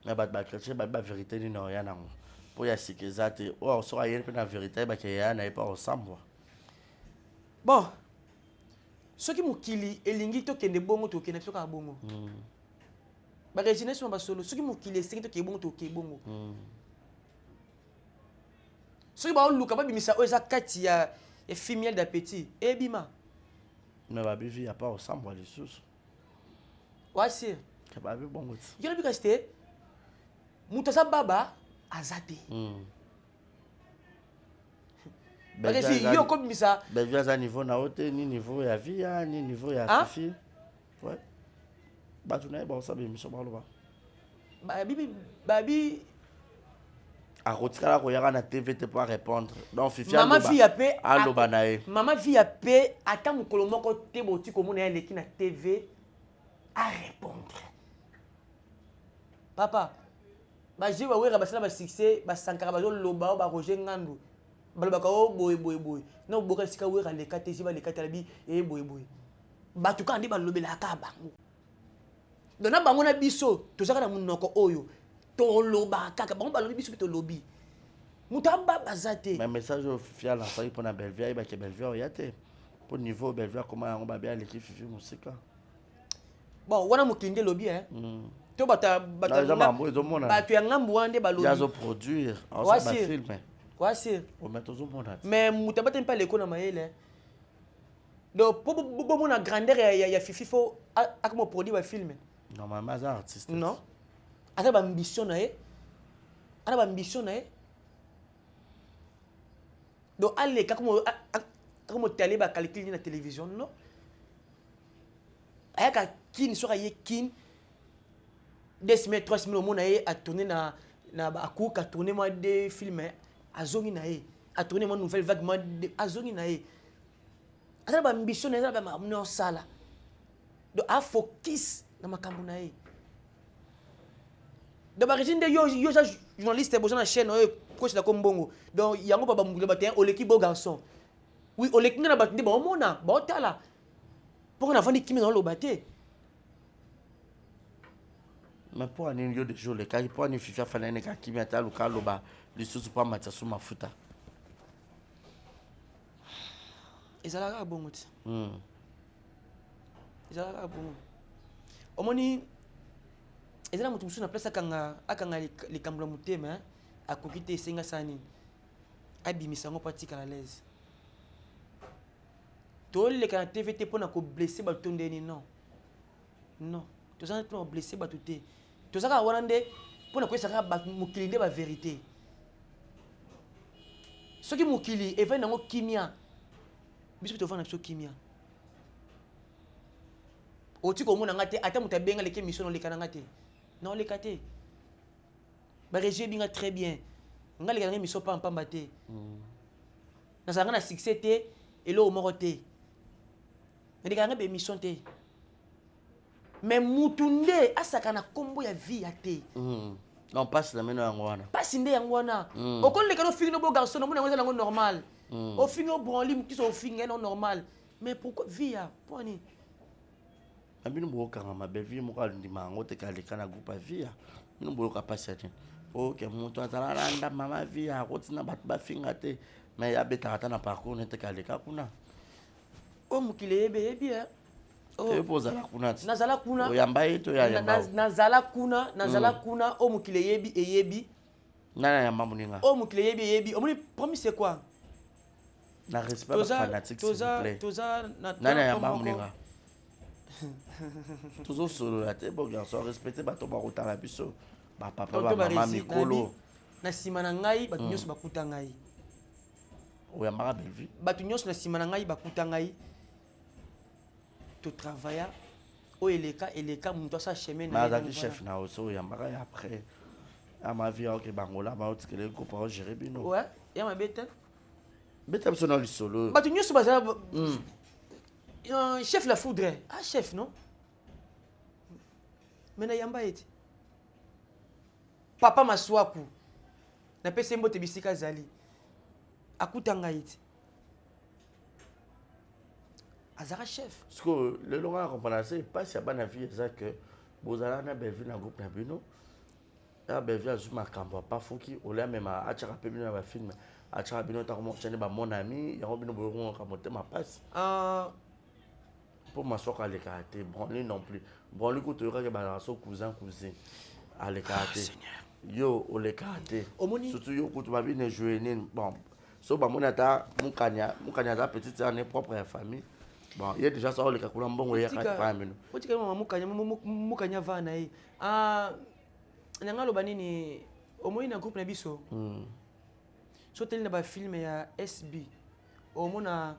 Mais bah la vérité ni non rien non. Pour y a que ça oh so ayer pe na vérité bah que ya na pas ensemble. Bon. Ceux qui mukili elingi to kende bongo to kende soka bongo. Ba résinesse on ba solo ceux qui mukili c'est to ke bongo to ke bongo. Ceux qui ba luka ba bimisa oza kati ya femelle d'appétit et bima. Mais ba bivi y a pas ensemble les sous. Ouais c'est. Que ba bi bongo. Il y a bi kasté. Mutasa baba azate. Parce que si yo comme ça, ben via à niveau na haute ni niveau ya vie ni niveau ya Fifi. Ouais. Ba tu na bon ça be mission baloba. Babi a rotikala ko yaka na TV te pour répondre. Donc Fifi maman fille apé aloba nae. Maman fille apé ata mukolo moko te boti ko mona eleki na TV à répondre. Papa ba je ba wera ba sala ba succès ba sankara ba zo loba ba Roger Ngandu. Balobaka o boy non boka sika wera le katesi ba le katalabi e boy batuka ndi balobela ka bango dona bango na biso tozaka na munoko oyo to loba kaka bango balobi biso to lobi mutamba bazate mais message officiel ça pour na Belvia ba ke Belvia yate pour niveau Belvia comment on ba bien l'équipe Fifi musika bon wana mukinde lobi to bata batu ya ngambu wande balobi yazo produire on ça ba filmer. Quoi c'est? Mais mutaba pas l'écho na maele. Donc pour mon grandeur il y a Fifi faut à comment produire un film. Normalement c'est artiste. Non. aza baambition na ye ana baambition na ye donc aleka comme tali bacalcule na télévision non ayaka kini soki aye kini 2 semaines 3 semaines omona ye atourné na akuka atourné mwa 2 films azongi na ye atourné mwa nouvelle vague mwa azongi na ye aza na baambition na ye aza na bamakambo na osala donc afocus na makambo na ye donc barégime nde yo za journaliste boza na chaîne oyo kochela ko mbongo donc yango babamukila bato oleki beau garçon oui oleki nga na bato nde baomona baotala mpo na vandi kimi na oloba te mais mpo anini yo deja olekaki mpo ani fifi afanda ene kakimi ata aluka aloba lisusu mpo amatia so mafuta ezalaka kaka bongo ti ezalaka kaka bongo omoni ezala moto mosusu na place akanga likambo la motema akoki te esenga saa nini abimisa yango mpo atikala l'aise toleka na tv te mpo na koblesse bato ndeni non toza mpona koblesse bato te toza kaka wana nde mpo na koyesa kaka mokili nde bavérité soki mokili evai nango kimia biso mpe tovanda na biso kimia oti komona nga te ata moto abenga leki émission noleka na nga te na oleka te barégie ebinga très bien nga leka nanga émission pampamba te nazalanga na succès te eloko moko te naleka nanga baémission te mais mutu nde asaka na kombo ya vie ya te non pasi na meno yango wana pasi nde yango wana okoleka no fingi no bo garçon omona yango eza nango normal ofingi obranli mokisi ofingi eno normal mais pourquoi vie ya poni bino boyokanga mabe vie moko alindima yango te kaleka na groupe ya vie bino boyoka pasi ya te oke moto azala alanda mama vie akoti na bato bafinga te mais abetaka ata na parcours nete kaleka kuna o mokili eyebi epo ozala kuna ti nazala kuna oyamba ye to yayamba nazala kuna o mokili eyebi nani ayamba moninga o mokili eyebi omoni promis c'est quoi na respect bafanatique s'il vous plaît nani ayamba moninga tozosolola te bo garçon respecte bato bakotala biso bapapa bamama mikolo na nsima na ngai bato nyonso bakuta ngai oyambaka belvie bato nyonso na nsima na ngai bakuta ngai totravailla oyo eleka moto asa chemin nazalaki chef na oso oyambaka ya après amavi aoke bangola baotikele groupe aogere bino ya mabe te beta biso na lisolo bato nyonso bazala chef la foudre chef non mais nayamba ete papa maswaku napesi ye mbote bisika azali akuta ngai ete azala chef siko lelo nga na comprendre se mpasi ya bana vie eza ke bozala na belvie na groupe na bino ya belvie azwi makambo apafoki olia mema atiaka mpe bino na bafilme atiaka bino ntango mokocane bamon ami yango bino boyokongoka motema mpasi mpo maswako alekaka te branli non plus branli kuta oyokaki bazala so cousin alekaka te yo olekaka te surtout yo kutu babine joue nini bon so bamoni ata mokani aza petite ane propre ya famille bon ye déjà so oleka kuna mbongo eyaka pa mino otika mama mukanya vana ye nanga loba nini omoni na groupe na biso so teli na bafilme ya SB omona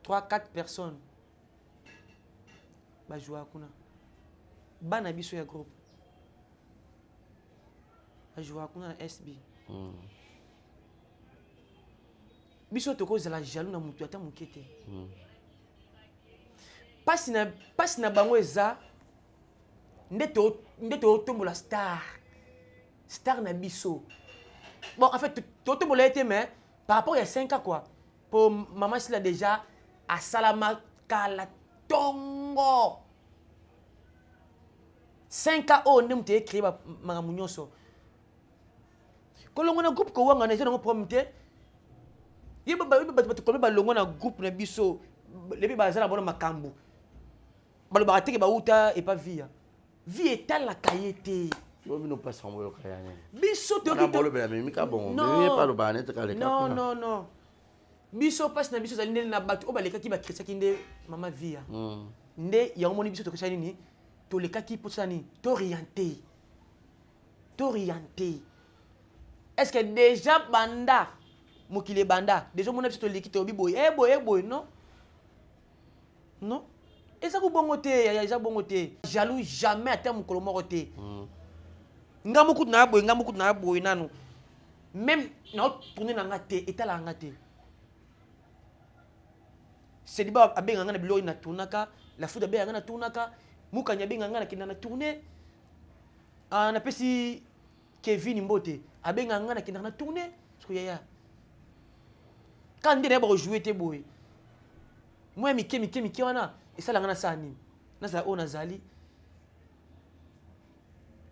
3-4 personnes bajouaka kuna bana biso ya groupe bajouaka kuna na SB biso tokozala jaloux na motu ata moke te pasi na bango eza nde totombola star na biso bon en fait totombola ye te mais par rapport ya 5 ans quoi pour maman sila déjà asalama kala tongo 5 ans oyo nde moto écrit makambo nyonso kolongo na groupe kowanga na eza nango problème te ye bato komi balongo na groupe na biso lebi baza na bona makambo balobaka teke bauta epa vie etalaka ye te bino mpasi yango oyoka yango biso bolobela memika bongo meyepa alobaka nete kaleka non biso mpasi na biso ezali nde na bato oyo balekaki bakristiaki nde mama via nde yango moni biso tokesa nini tolekaki mpo tosala nini toriente t'orienter. Est-ce que déjà banda mokile banda déjà mon petit liki to biboy boy non non et ça ko bongoté ya ça bongoté jaloux jamais atteint mon kolomo té ngamuku na boy nanu même na tourner na ngate etala ngate c'est dit ba abenga ngana bilo na tunaka la foot abenga ngana tunaka mukanya benga ngana kinana tourner na pesi Kevin Mbote abenga ngana kinana tourner parce que ya quand ndé ba jouer té boy moi mike wana et ça la ngana sani na za ona zali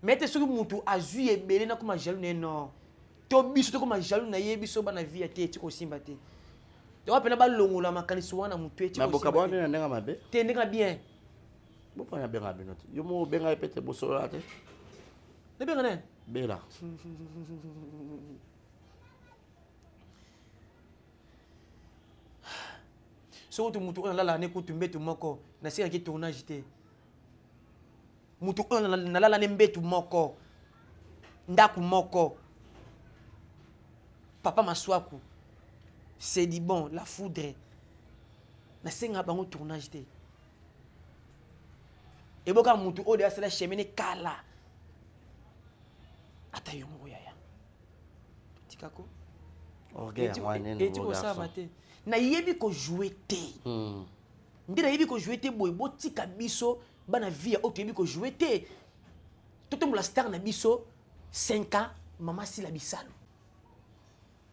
mais te soki mutu azui ebele na kuma jaloux ne non to biso to kuma jaloux na yebiso bana vie te ti ko simba te to apena ba longola makanisi wana mutu eti ko simba boka bwana na ndenga mabe te ndenga bien bo pa na benga binote yo mo benga epete bosola te ne benga ne bela so to mutu ona la ne ko tumbetu moko na sika ki tournage te mutu ona na la ne mbetu moko ndaku moko papa maswaku c'est dit bon la foudre na senga bango tournage te et boka mutu o de asala chemene kala ata yongo yaya tikako orgueil mwana ne ko sa mate na yebi ko jouer te ndira yebi ko jouer te boy botika biso bana vie o yebi ko jouer te toto la star na biso 5 ans mama sila bisalo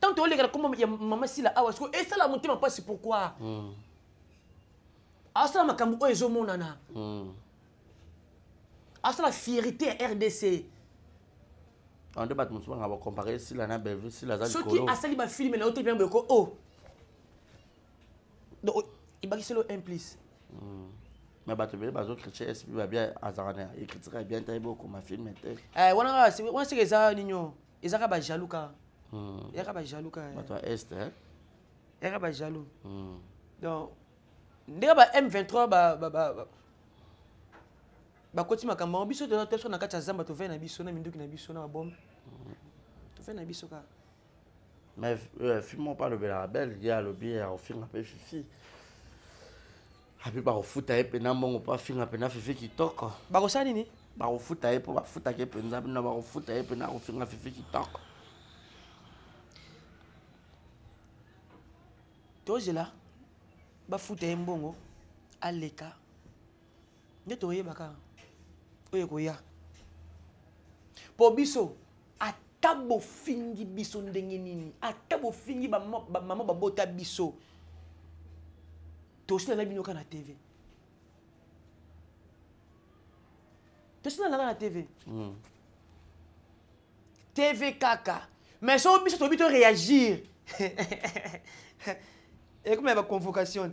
tant on les comme mama sila awa sko et ça la monter ma passe pourquoi asa makambu o ezo monana asa la fierté RDC on débat musu nga ba comparer sila na belle sila za ceux likolo qui asali ba film na hotel bien beko oh donc il va quitter le 1+. Mais bah tu veux bazo critiquer est bien bien azarana il critiquera bien très beaucoup ma film était wana c'est que ça ninyo ezaka ba jaloux ka yaka ba jaloux ka bah toi est hein yaka ba jaloux donc ndeka ba M23 ba koti makambo biso to to na kati zamba to ve na biso na minduki na biso na bombe to ve na biso ka mais film pas le bel belle il y a le bien au film un peu fifi abi ba ofuta epe na mbongo pa finga pe na fifi kitoko ba ko sani ni ba ofuta epe ba futa ke pe nzabi na ba ofuta epe na ofinga fifi kitoko tozela ba futa mbongo aleka nde to yebaka oye ko ya po biso atabo fingi biso ndenge nini atabo fingi ba mama babota biso to sina na binoka na TV to sina na TV TV kaka mais so biso to bito réagir et comme il y a convocation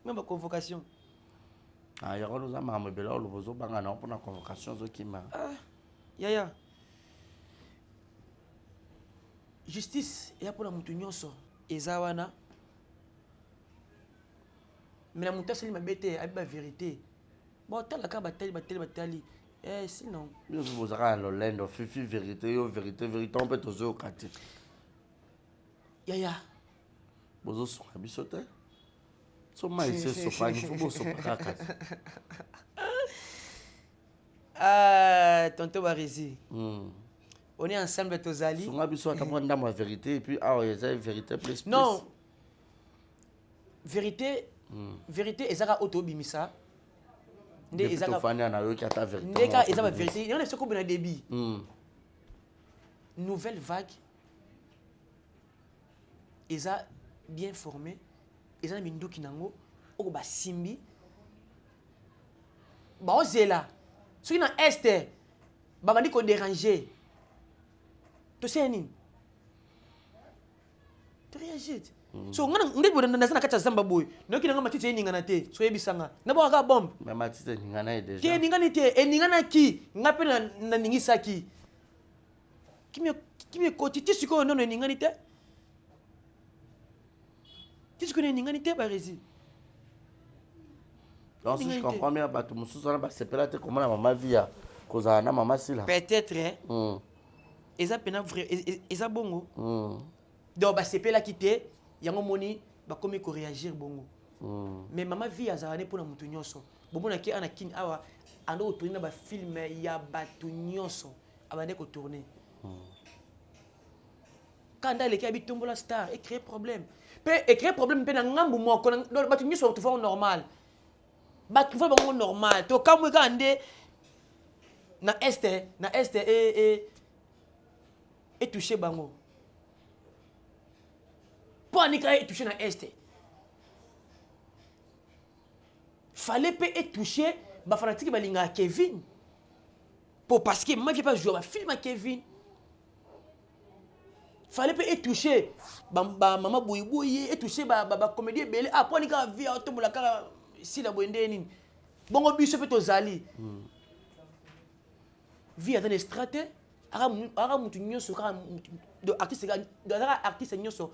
même convocation ah ya ko za mama bela lo bozo banga na pona convocation zo kima yaya justice ya pona mutu nyonso eza wana mais la mutu asali mabete abiba vérité bon talaka batali sinon yo bozaka lo lendo fifi vérité yo vérité on peut tozo kati yaya bozo soka biso te so mai se soka ni fubo soka kati tonton Barisi on est ensemble tozali songa biso atamwa ndamo la vérité et puis ah il y a vérité plus non vérité vérité ezaka autobimisa nde ezaka fanya na yo ki ata vérité ndeka ezaka vérité il y en a ce qu'on a débit nouvelle vague eza bien formé eza minduki nango oko basimbi baozela soki na este babandi ko déranger to seni to réagir so ngana ndebo na kati zamba boy noki nanga matiti eningana te so yebisanga na bo ka bombe mais matiti ningana e déjà ke ningani te eningana ki ngape na ningisaki kimi koti tisiko nono eningani te tisiko eningani te Barisi donc si je comprends bien bato mususu na ba sepela te comment na mama via kozala na mama sila peut-être eza pena vrai eza bongo donc basepelaki te yango moni bakomi koréagir bongo mais mama vie azala ne mpona motu nyonso bomonaki ana kini awa ando kotourne na bafilme ya bato nyonso abande kotourne kanda eleki abi tombola star ecrée problème mpe ecrée problème mpe na ngambu moko bato nyonso batufa normal batufa bango normal to kamwe kaka nde na este etouché bango mpo anika etouché na este fallait mpe etouché bafanatiki balingaka Kevin po parce que mama vie pas jouer bafilme ya Kevin fallait mpe etouché bamama boyiboyi etouché bacomédie ebele mpo anika vie atombola kaka sila boye nde nini bongo biso mpe tozali vie aza na estrate aka mutu nyonso kaka azaka artiste nyonso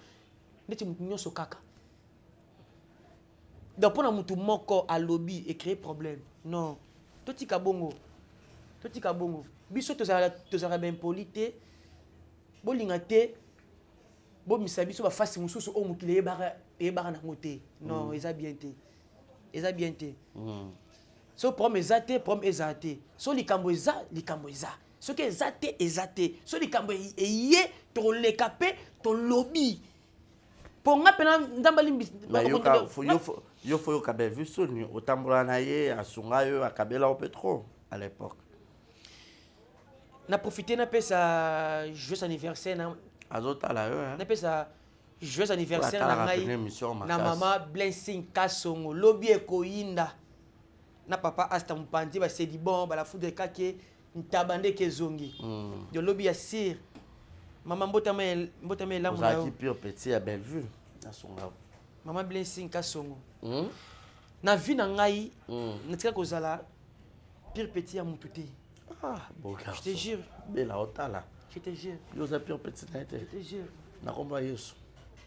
ndeti mutu nyonso kaka donc mpona mutu moko alobi ecrée problème non totika bongo biso tozalaka baimpoli te bolinga te bomisa biso bafasi mosusu oyo mokili eyebaka nango te non eza bien te so problème eza te problème eza te so likambo eza soki eza te so likambo eye toleka mpe tolobi mpo nga mpena ndambali yo fo yoka bevu soni otambola na ye asunga yo akabela yo mpe trop à l'époque na profite napesa joyeux anniversaire azotala yo napesa joyeux anniversaire na ngai na mama Blessing Kasongo lobi ekoyinda na papa Asta Mpanzi basedi bon balafoudre kake ntabande kezongi yo lobi ya sir mama mbotama elamu na yo ozalaki pure petit ya belle vue asunga mama Blessing Kasongo na vie na ngai natika kozala pire petit ya mutu te je te jure bela otala je te jure yo oza pire petit na ye te je te jure nakomba yesu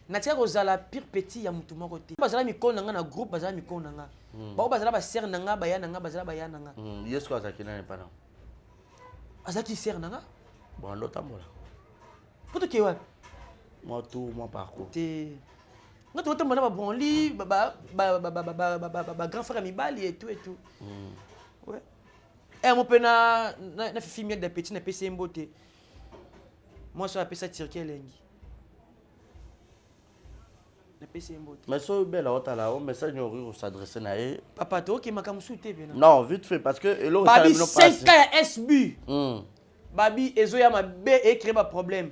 natika kozala pire petit ya mutu moko te bazala mikolo na nga na groupe bazala mikolo na nga bao bazala basere na nga baya na nga bazala baya na nga yesu azalaki nani mpana azalaki sere na nga bon ndotambola po toke wapi mwa tour mwa parcours te nga tokotambola na babronli bagrand frère ya mibali etout mo mpe na fifi miel da petit napesi ye mbote mwasi oyo apesa tirke elengi napesi ye mbote mais so bela otala o message okoki kosadresse na ye papa tokokemaka mosusu te pena non vite fait parce que eloko babi 5 ka ya sb babi ezoya mabe ecrée baproblème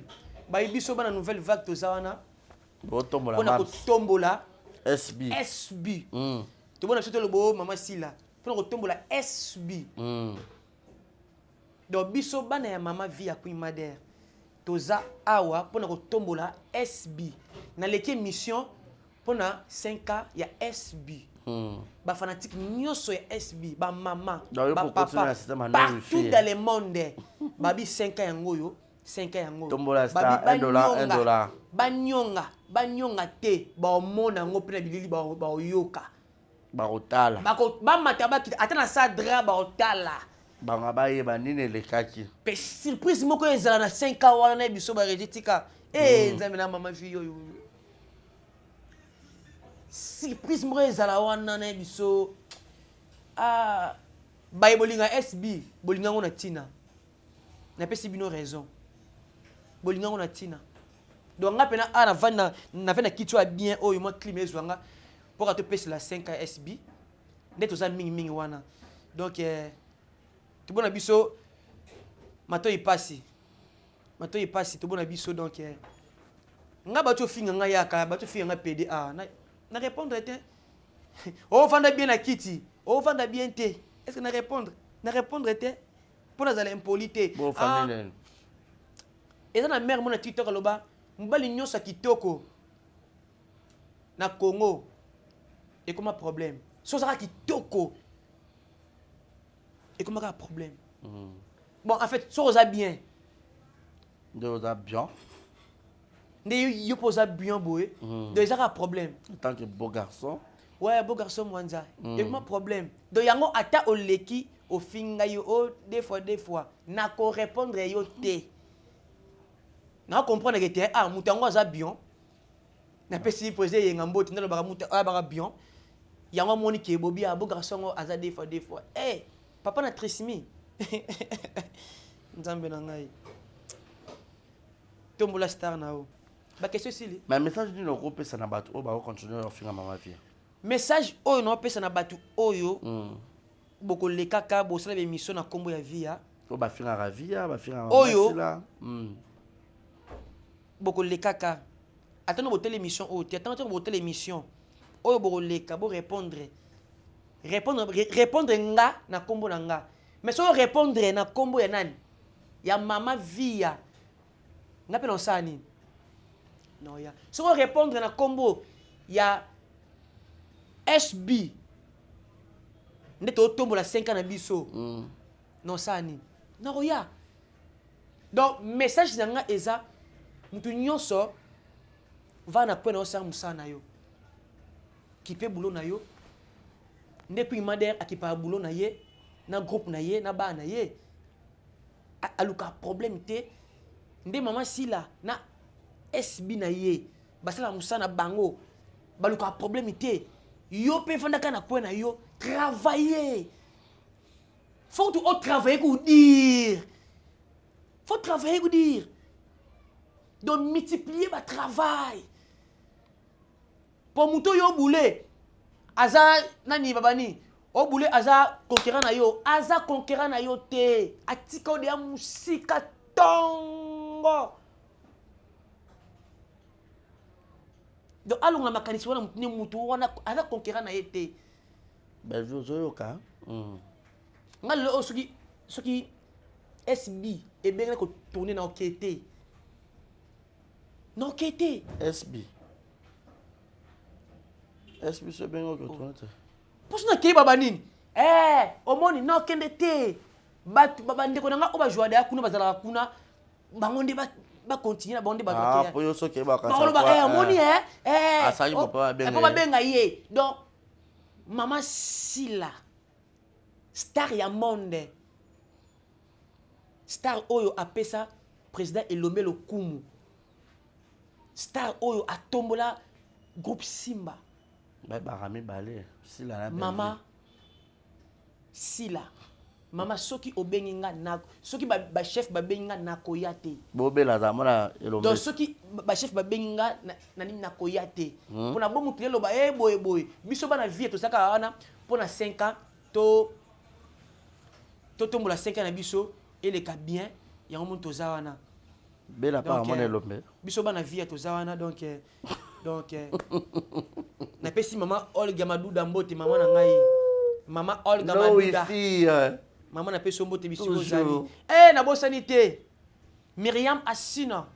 babi biso bana nouvelle vague toza wana mpona kotombola sb tobona biso tolobo mama sila mpona kotombola sb donc biso bana ya mama vie ya Queen Madère toza awa mpona kotombola sb naleki émission mpona 5 ya sb bafanatike nyonso ya sb bamama bapapa partout dans le monde babi 5 yango oyo 5 yango banyonga te baomona yango mpe na bilili baoyoka bakotala bamata bakita ata na sa dra baotala banga bayeba nini elekaki mpe surprise moko ezala na 5 wana na biso bareji tika nzambe na mama vie oyo surprise moko ezala wana na biso baye bolinga sb bolinga ngo na ntina napesi bino raison bolinga ngo na ntina donc nga mpena navandi na kiti oyo bien oyo mwa clime ezwanga mpoka topesela 5 ya sb nde toza mingimingi wana donc tobona biso matoi pasi tobona biso donc nga bato ofinga nga yaka bato ofinga nga pda na répondre te ovanda bien na kiti ovanda bien te est ce que na répondre te mpo nazala impoli te eza na mare mo na tiktok aloba mobali nyonso ya kitoko na Congo ekoma problème so ozalaka kitoko ekomaka problème bon en fait so oza bien nde oza bien nde yo mpo oza bien boye donc ezaka problème en tant que beau garçon ouais beau garçon mwanza ekoma problème donc yango ata oleki au finga yo oh des fois na ko répondre yo té na comprendre que té ah mutango aza bien na pesi poser yenga mboti ndalo baka muta baka bien yango moni ke bobi abo garçon aza des fois eh papa na trisimi nzambe na ngai tombola star na o ba question sili mais message ni loko pesa na bato o ba continuer à finga mama vie message oyo no pesa na bato oyo boko lekaka bo sala émission na kombo ya via o ba finga ra via ba finga oyo là boko lekaka attends bo télémission o attends bo télémission oyo boko leka bo répondre nga na kombo na nga mais so répondre na kombo ya nani ya mama via nga pe non sani non ya so répondre na kombo ya SB ndete otombola 5 ans na biso non sani non ya donc message na nga eza mutu nyonso va na point na osala musala na yo kipe boulot na yo nde puis mader akipa boulot na ye na groupe na ye na ba na ye aluka problème te nde mama sila na SB na ye basala musala na bango baluka problème te yo pe fandaka na point na yo travailler faut tu travailler pour dire faut travailler pour dire donc multiplier ba travail pour muto yo boulé aza nani babani o boulé aza conquérant na yo te atika o de musika tongo donc alonga makanisi wana mutune mutu wana aza conquérant na ye te belle vie ozoyoka nga lelo soki SB ebengana ko tourner na okete na okete SB so bengo ko tourner te poso na kei baba nini omoni na okende te batu baba ndeko nanga o ba joie da kuna bazala kuna bango nde ba continuer ba onde ba ah po yo soki ba ka ba ba omoni asali papa ba benga ye donc mama sila star ya monde star oyo apesa président Elombe Lokumu star oyo atombola groupe Simba ba rami balé sila na mama sila mama soki obengi nga na soki ba chef ba bengi nga na koyate bobela za mona Elombe donc soki ba chef ba bengi nga na nini na koyate pona bomu tulelo ba boy biso bana vie to saka wana pona 5 ans to tombola 5 ans na biso eleka bien yango muntu toza wana bela pa mona Elombe biso bana vie toza wana donc na pesi mama Olga Maduda mbote mama na ngai mama Olga Maduda mama na pesi mbote biso ozali na bosani te Myriam Asina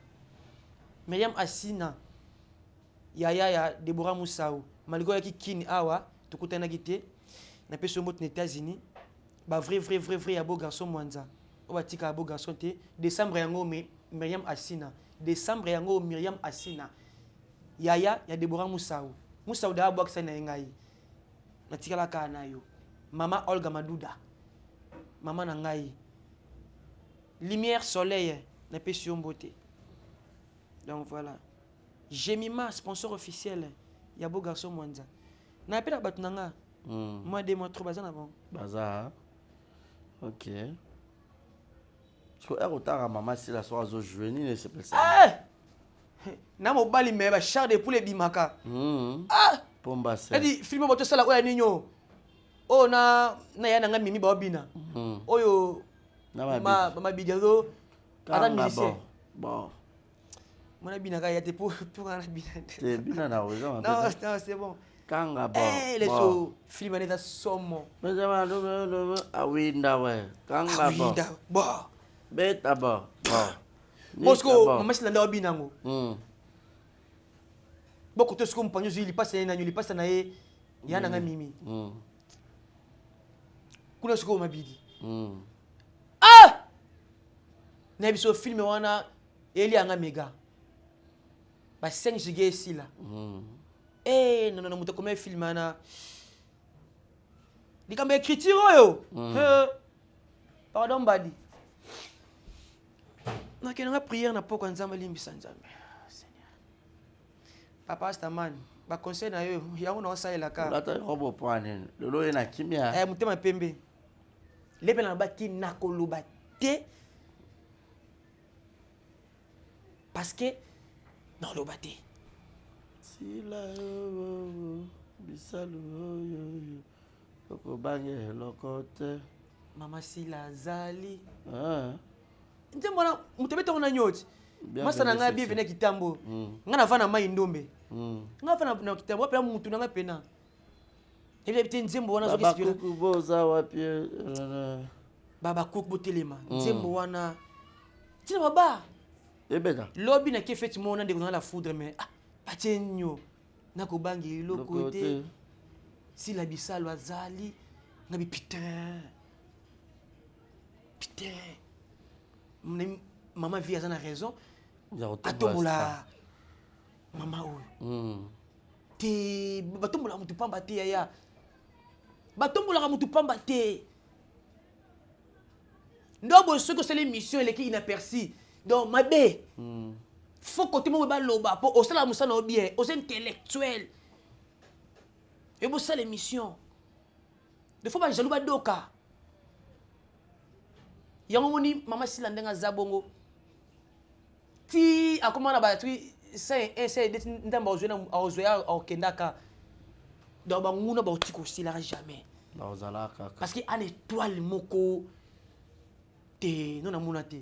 ya Deborah Moussao malgré yaki kini awa tokutana gite na pesi mbote na États-Unis ba vrai ya beau garçon mwanza o batika ya beau garçon te décembre yango Myriam Asina ya Deborah Moussao da boxa na ngai natikala ka na yo mama Olga Maduda mama na ngai lumière soleil na pesi mbote donc voilà Jemima sponsor officiel ya beau garçon mwanza na pela batu nanga moi des mois trop bazana bon baza ok so erotara mama sila so azo jouer ni ne s'appelle ça na mobali me ba char de poulet bimaka pomba se edi film boto sala oya ninyo o na yana nga mimi ba obina oyo na mama bidiado ada ministère bon mona bina ka yate pour na bina te bina na oza non c'est bon kanga bon les so film neta somo mais ça no awinda we kanga bon beta bon Mosco mama silanda obina ngo boko to siko mpanyo zili pasa na ye yana nga mimi kuna siko mabidi na biso film wana eli anga mega ba 5 giga sila non muto comme film ana dikamba écriture oyo Pardon, Badi. Je vais prier na poko nzambe limbisa nzambe. Seigneur. Papa Astaman, ba conseil na yo, yango na osalela ka. Lata robo poane. Lolo ena kimia. Mutema pembe. Lebe na baki na koloba te. Parce que non loba te. Sila bisalo yo. Loko bange lokote. Mama Sila Zali. Ah. Nzemona mutebe to na nyoti. Masa na nga bienvenue kitambo. Nga na vana mai ndombe. Nga vana na kitambo pe mutu na nga pena. Ebe bite nzembo wana zoki spira. Baba kuboza wapi? Baba cook botelema. Nzembo wana. Tina baba. Ebeda. Lobby na ke feti mona ndeko na la foudre mais patenyo. Na ko bangi lokote. Sila bisalo azali. Na bi putain. Putain. Maman vit à raison. Atombola. Maman ou. Te batombola mutu pamba te ya. Batombola mutu pamba te. Ndobo soko c'est l'émission elle qui inaperçue. Donc mabe. Faut côté mo ba loba po o sala musana bien, aux intellectuels. Et bo ça l'émission. De fois ba jaloux ba doka. Yango moni mama Sila ndenga zabongo ti akoma na ba tu c'est ndamba ozoya okendaka donc ba nguna ba otiko Sila jamais parce que an étoile moko te non amuna te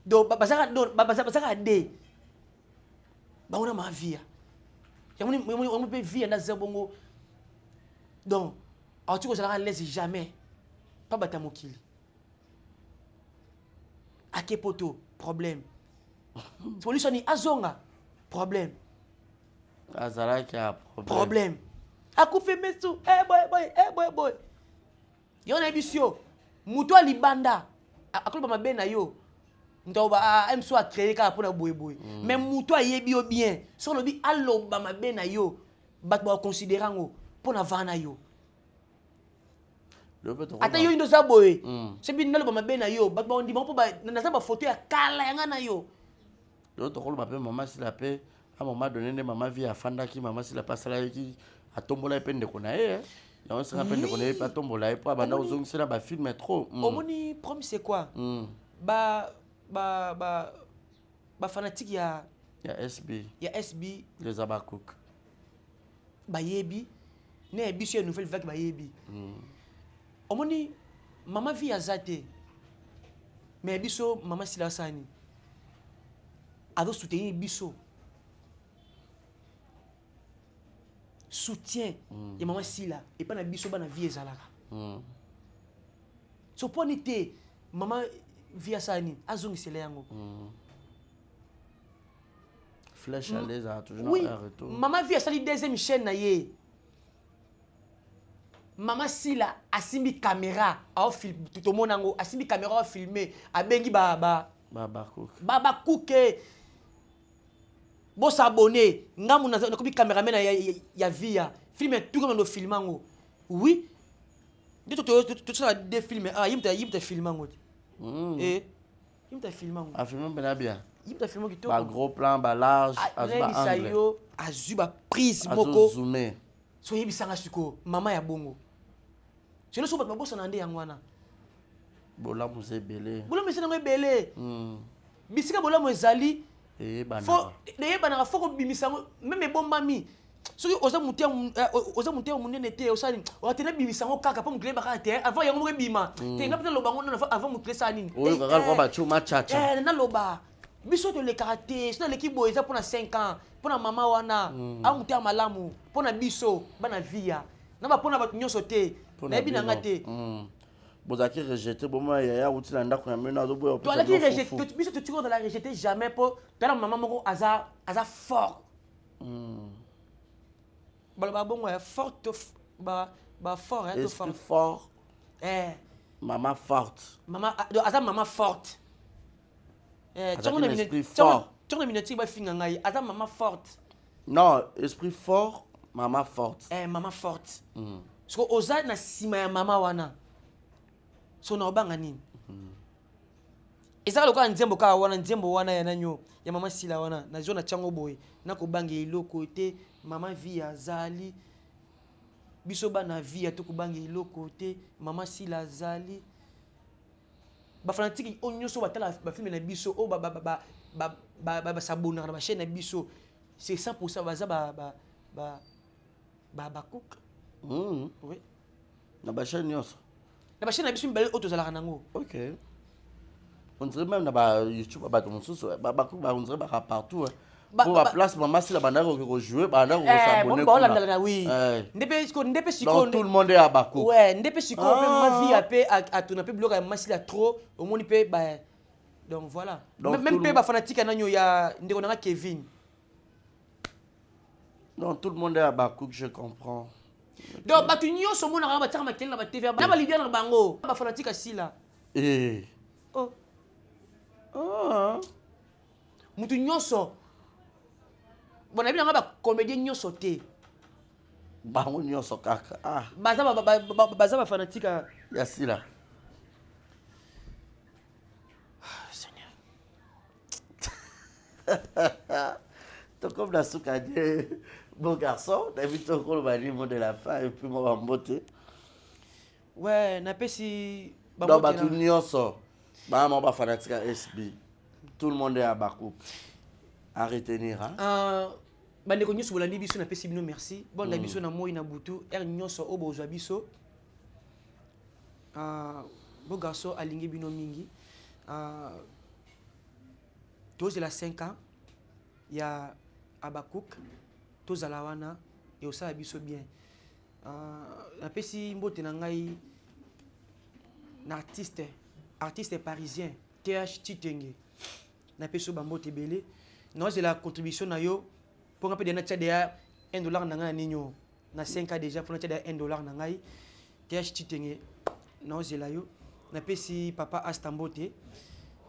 donc bazaka de ba ona ma vie yango on peut vivre na zabongo donc otiko Sala laisse jamais pas bata mokili. Akepoto, problème. Solution ni azonga, problème. Azala qui a problème. Akufe mesu, boy. Yo na bisio, muto libanda. Akolo ba mabe na yo. Ndo ba emso a créer ka pona boy. Mais muto yebi bien. So lobi allo ba mabe na yo. Bat ba considérer ngo pona vana yo. Ata yo ndo saboye. C'est bien nalo ba mabena yo, ba on dit bon po ba na sa ba photo ya kala yanga na yo. Yo to kolo mabe maman Sila pe à un moment donné maman vit à fanda ki maman Sila pas sala ki atombola epende kona ya on se rappelle qu'on est pas tombola et pas banda ozong sala ba film trop. Omoni problème c'est quoi? Ba fanatique ya SB. Ya SB les Abakouk. Ba yebi ne biso une nouvelle vague ba yebi. Omoni mama vie azate mais biso mama Sila sani ado soutenir biso soutien ya mama Sila et pas na biso ba na vie ezalaka so ponité mama vie sani azongi sele yango flèche à l'aise a toujours un retour. Mama vie sali deuxième chaîne na ye. Mama Sila asimbi caméra a film tout le monde ngo asimbi caméra a filmer abengi baba kuke bo s'abonner ngamu na ko bi cameraman ya via filmer tout comme no filmango oui de tout ça des films yimta filmango yimta filmango a filmer bien yimta filmango to ba gros plan ba large azuba angle azuba prise moko zoomer so yebisanga siko mama ya bongo selo so batma bosa na nde yangwana bola muze belé bisika bola mo ezali fo de bana fo ko bimisango même bombami soki oza mutia munene te osali otena bimisango kaka po mukile baka te avant yango mo bima te ngapita lobango na avant mukile sani oyo kaka ko ba chuma chacha na loba biso to le karaté so l'équipe boy eza pour 5 ans pour mama wana a mutia malamu pour biso bana via na ba pona ba nyonso te na yebi na ngate bozaki rejeté bon ya outi na ndako ya mena azoboya to alaki rejeté biso to tiko de la rejeté jamais pour tala maman moko aza fort ba bongo ya forte ba fort hein esprit fort maman forte aza maman forte esprit fort tu as minute ba finga ngai aza maman forte non esprit fort maman forte maman forte parce que oza na sima ya mama wana so na obanga nini ezaka lokola nzembo kaka wana nzembo wana ya nanyo ya mama sila wana nazwi na tiango boye nakobanga eloko te mama vi azali biso bana vi atokobanga eloko te mama sila azali bafanatiki oyo nyonso batala bafilme na biso oyo basabonaka na bachaine na biso c'est 100% baza bakuka oui na bachaine nyonso na bachaine na biso mibale oyo tozalaka nango. Ok. On dirait même dans YouTube, on dirait partout. Pour la place, maman, si la bande a joué, oui. Donc tout le monde est à Bakou. Ouais, ndepé siko ma vie a ton peu bloqué masila trop au monde peut donc voilà. Même peu ba fanatique nanyo ya ndeko na Kevin. Donc tout le monde est à Bakou, je comprends. Donc ba tunyo so mona ba tsaka makela ba TV ba leader na bango ba fanatique asila. Eh. Oh. Ah. Mutu nyonso. Bon abi nga ba comédien nyonso te. Bango nyonso kaka. Ah. Baza ba fanatique ya sila. Seigneur. Donc comme la soukadie, bon garçon, David Toko le mot de la fin et puis moi mbote. Ouais, na pesi ba mbote. Donc ba tout nyonso. Maman va fanatique SB. Tout le monde est à Bakou. À retenir hein. Bandeko nyonso bolandi biso na pesi bino merci. Bon na biso na moi na butu er nyonso o bozwa biso. Bo garçon alingi bino mingi. Tous la 5 ans ya Abakouk tozala wana et osala biso bien. Na pesi mbote na ngai na artiste parisien TH Titenge na peso bambote belé non c'est la contribution na yo pour un peu de nature de $1 na ngai ninyo na 5 ans déjà pour nature de $1 na ngai TH Titenge non c'est la yo na pesi papa Astambote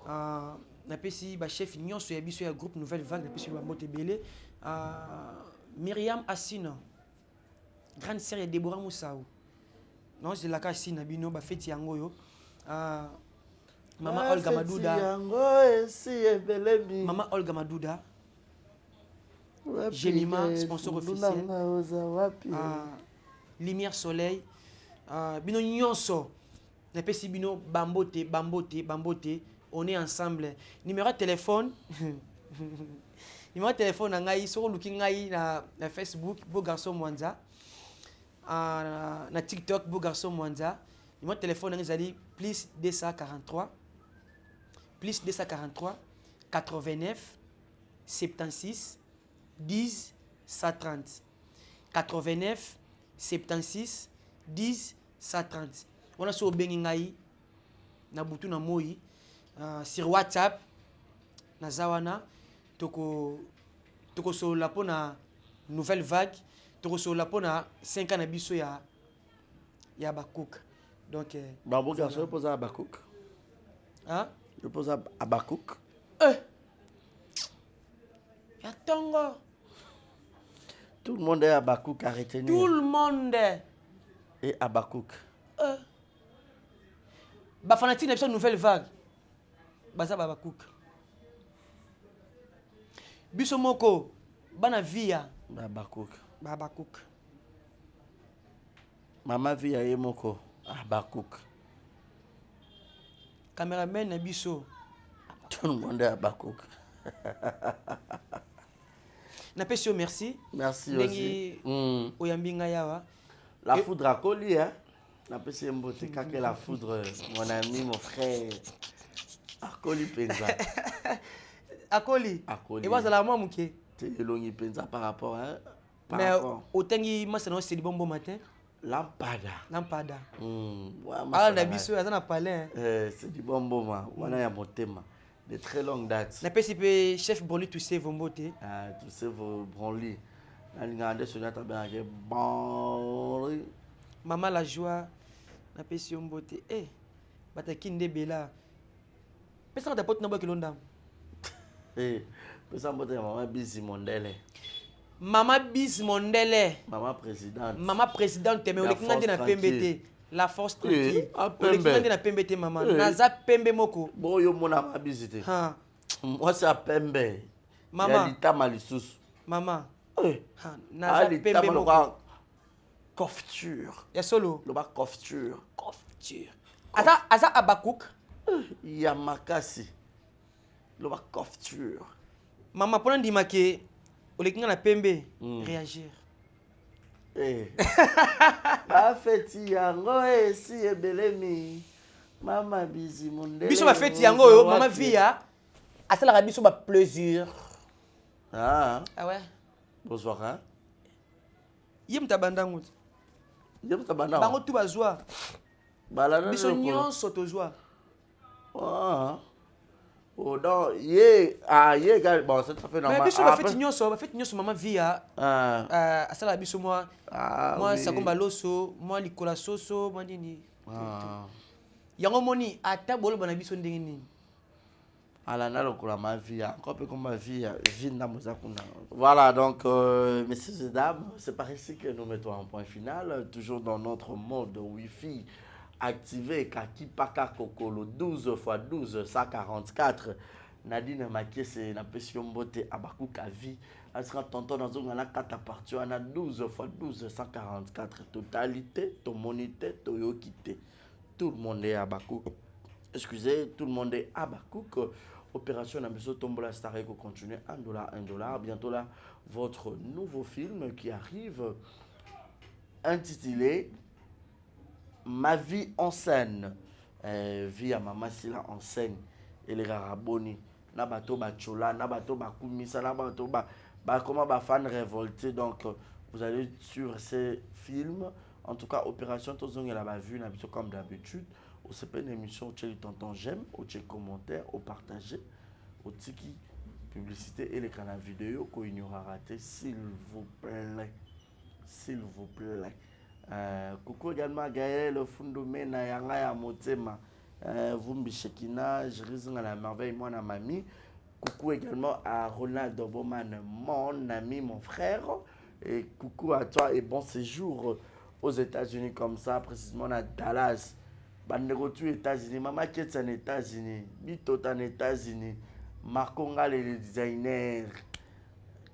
na pesi ba chef nyonso ya biso ya groupe Nouvelle Vague na pesi bambote belé Myriam Assina grande sœur ya Deborah Moussaou non c'est la kasi na bino ba feti yango yo Maman Olga Madouda. Maman Olga Madouda. Gemima, sponsor officiel. Lumière Soleil. Bino nyonso. Nepesi bino bambote. On est ensemble. Numéro de téléphone. Numéro de téléphone ngai soko luki ngai na Facebook Beau Garçon Mwanza. Na TikTok Beau Garçon Mwanza. Numéro de téléphone ngai plus 243 89 76 10 130 89 76 10 130. On a so bengi ngai na butu na moi sur WhatsApp na zawana toko so la pona Nouvelle Vague toko so la pona 5 ans na biso ya Bakouk. Donc Beau Garçon pose à Bakouk. Hein? Je pose à Bakouk. Attends. Tout le monde est à Bakouk à retenir. Tout le monde est à Bakouk. Ba fanatique na Nouvelle Vague. Baza ba Bakouk. Biso moko bana via ba Bakouk. Ba Bakouk. Mama via yemoko à Bakouk. Caméraman na biso. Tout le monde est à Bakouk. Na pesio merci. Merci aussi. Oyambinga yawa. La foudre à colis hein. Na pesio mbote kake la foudre mon ami mon frère. Akoli penza. Akoli. Et voilà la moi muke. Te elongi penza par rapport hein. Mais otengi masana c'est bon matin. Lampada. Ah, on a vu ça dans palais. C'est du bon moment. On a un motema de très longue date. Na PCP chef Broli tous ces vomboté. Ah, tous ces Broli. Na ngande sur notre bien bon. Maman la joie. Na PCP vomboté. Eh, batakinde bela. Pesa ta pote na boki londam. Eh, pesa mbote maman busy mondele. Maman bis mondele. Maman présidente. Maman présidente mais on est na PMBT. La force tranquille. Ah, Oleki pembe. ngande na pembe te maman. Naza pembe moko. Bon, yo mona ma visite. Ha. Moi, c'est à Pembe. Maman. Yalita Malissus. Maman. Eh. Ha. Naza Alita pembe moko. Maloka. Couverture. Ya solo. Le bas couverture. Couverture. Aza Abakouk. Yamakasi. Le bas couverture. Maman, pendant ndima ke oleki ngana pembe réagir. Eh. Ba feti yango si ebelemi. Mama bizi mondele. Biso ba feti yango yo mama via. Asala biso ba plaisir. Ah. Ah ouais. Bonsoir hein. Yem tabandango. Yem tabandango. Bango tu bazwa. Balana Biso nyonso tozwa. Ah. Oh non, ye gars bon ça fait normal. Mais biso ba feti nyonso mama via. Ah. Asala biso moi. Moi sakomba loso, moi likola soso, moi nini. Ah. Yango moni ata bolo bana biso ndenge nini. Ala na lokola ma vie, encore peu comme ma vie, na mozakuna. Voilà donc messieurs et dames, c'est par ici que nous mettons un point final, toujours dans notre mode Wi-Fi activé Kaki Paka Kokolo 12 x 12 144. Nadine Makiese na Pession Bote Abakou Kavi. Elle sera tonton dans une carte partie. On a 12 x 12 144. Totalité, tomonité, toyokité. Tout le monde est Abakou. Excusez, tout le monde est Abakouk. Opération Namiso Tombola Stareko continue $1. Bientôt là, votre nouveau film qui arrive intitulé Ma vie en scène. Via Mama Sila en scène. Et les Raraboni. Nabato Bachola, Nabato Bakoumisa, Nabato comment fan révolté. Donc, vous allez sur ces films. En tout cas, Opération Tozong elle a vu, comme d'habitude. Au CP une émission où tu tonton j'aime, où tu commentaire, où partager, où tiki publicité et les canaux vidéo qu'on y aura raté, s'il vous plaît. S'il vous plaît. Coucou également Gaël Fundomena Yanga ya Motema. Vumbi Shekina, je risque à la merveille, moi na mamie. Coucou également à Ronald Boman, mon ami, mon frère. Et coucou à toi et bon séjour aux États-Unis comme ça, précisément à Dallas. Bandego États-Unis, Mama Kietz en États-Unis, Bito en États-Unis, Marco Ngal le designer,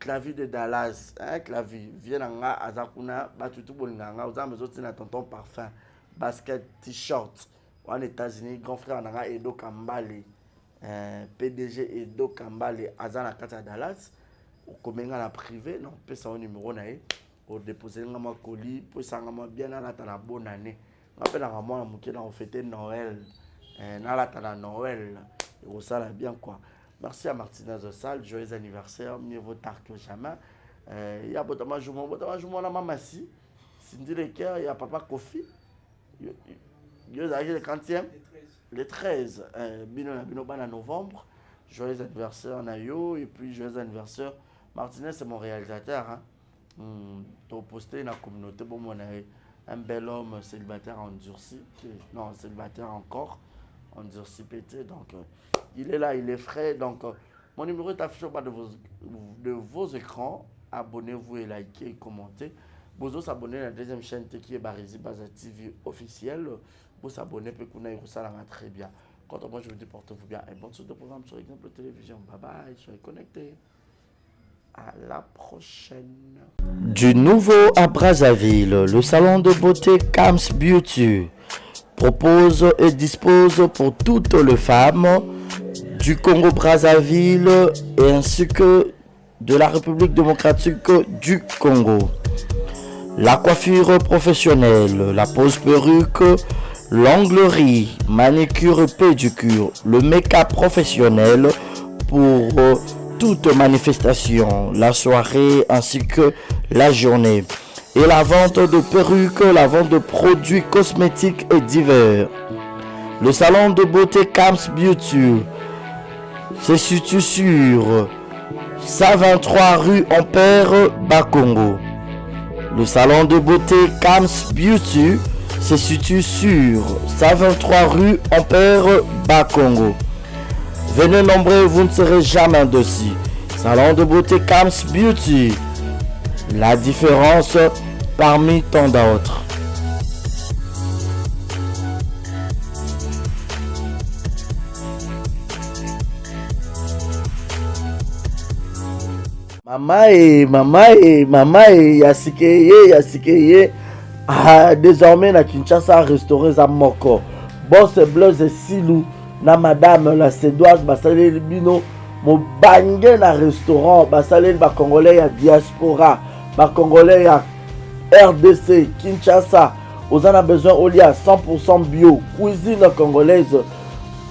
Clavier de Dallas, Clavier, Vienanga, Azakuna, Batutu Bolinganga, aux amis autres, c'est tonton parfum, basket, t-shirt, en États-Unis, grand frère Nanga Edo Kambale, PDG Edo Kambale, Azana Kata Dallas, au commun à privé, non, peut ça au numéro naé, au déposer un colis, pour ça bien à la bonne année. Je vais fêter Noël. Noël. Et ça bien quoi. Merci à Martina Zossal. Joyeux anniversaire. Mieux vaut tard que jamais. Il y a Botama Joumon. Botama Joumon, la maman si. Cindy Lecker, il y a Papa Kofi. Il y a le 40e. Le 13. Bino Bana novembre. Joyeux anniversaire Nayo. Et puis joyeux anniversaire. Martinez, c'est mon réalisateur. Tu as posté dans la communauté. Bon, mon un bel homme célibataire endurci, non célibataire encore, endurci pété, donc il est là, il est frais, donc mon numéro est affiché au bas de vos écrans, abonnez-vous et likez et commentez, vous s'abonnez à la deuxième chaîne qui est Barizi Baza TV officielle, vous s'abonnez, puis vous avez ça très bien. Quant à moi je vous dis portez-vous bien et bonne suite de programme sur Exemple Télévision, bye bye, soyez connectés. À la prochaine. Du nouveau à Brazzaville, le salon de beauté Kams Beauty propose et dispose pour toutes les femmes du Congo-Brazzaville et ainsi que de la République démocratique du Congo. La coiffure professionnelle, la pose perruque, l'onglerie, manicure et pédicure, le make-up professionnel pour toute manifestation, la soirée ainsi que la journée. Et la vente de perruques, la vente de produits cosmétiques et divers. Le salon de beauté Kams Beauty se situe sur 123 rue Ampère, Bakongo. Le salon de beauté Kams Beauty se situe sur 123 rue Ampère, Bakongo. Venez nombreux, vous ne serez jamais dessus. Salon de beauté Kams Beauty. La différence parmi tant d'autres. Mama yasikeye. Ah, désormais na Kinshasa restauré za moko. Boss Blaise Silou na madame la Sédoise basaleli bino mo bangé na restaurant basaleli ba congolais ya diaspora, ba congolais ya RDC Kinshasa. Vous en avez besoin au lit à 100% bio, cuisine congolaise.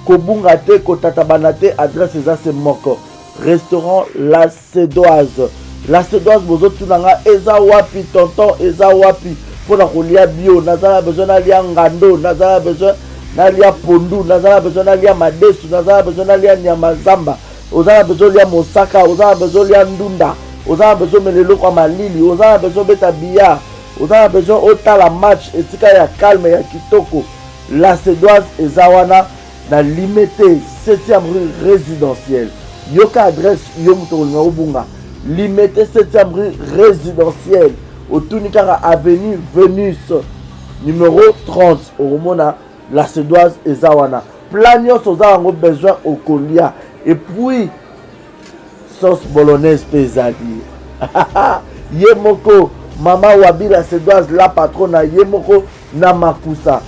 Kobunga te kotatabana te adresse c'est moko. Restaurant La Sédoise. La Sédoise bozo tunanga eza wapi tonton eza wapi pour la kolia bio. Nazala besoin d'alia ngando, nazala besoin d'alia pondu, nazala besoin d'alia madesu, nazala besoin d'alia nyamazamba. Vous avez besoin d'alia mosaka, vous avez besoin d'alia ndunda, vous avez besoin de melelo kwa malili, vous avez besoin de beta vous avez besoin autant la match et tika ya calme ya kitoko. La Sédoise ezawana na limité 7e rue résidentielle. Yoka adresse yomutonga obunga. Limité 7e rue résidentielle. Au Tunikara avenue Vénus numéro 30. Au Romona la Sédoise ezawana. Planios ozawango besoin au colia. Et puis sauce bolognaise pesadi. Yemoko Maman Wabi la Sédoise, la patronne à Yemoko Namakusa.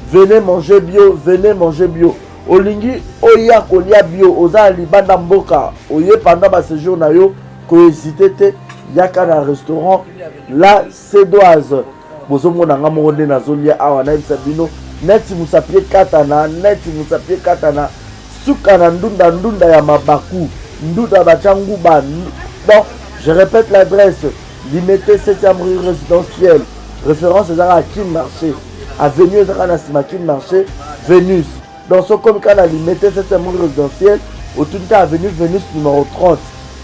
Venez manger bio, venez manger bio. Olingi, oya kolia bio, oza libanda mboka. Oye pendant ma séjour na yo, ko hésité te, yaka na restaurant La Sédoise. Bozo mona nga monde na zolia awa na ibsabino. Neti musapie katana. Suka na ndunda ya mabaku. Ndunda bachanguba. Bon, je répète l'adresse. Limité 7e rue résidentielle. Référence à Kim Marché. Avenue Zanasima Kim Marché. Vénus. Dans ce comme cas, limité 7e rue résidentielle. Au tout cas, avenue Vénus numéro 30.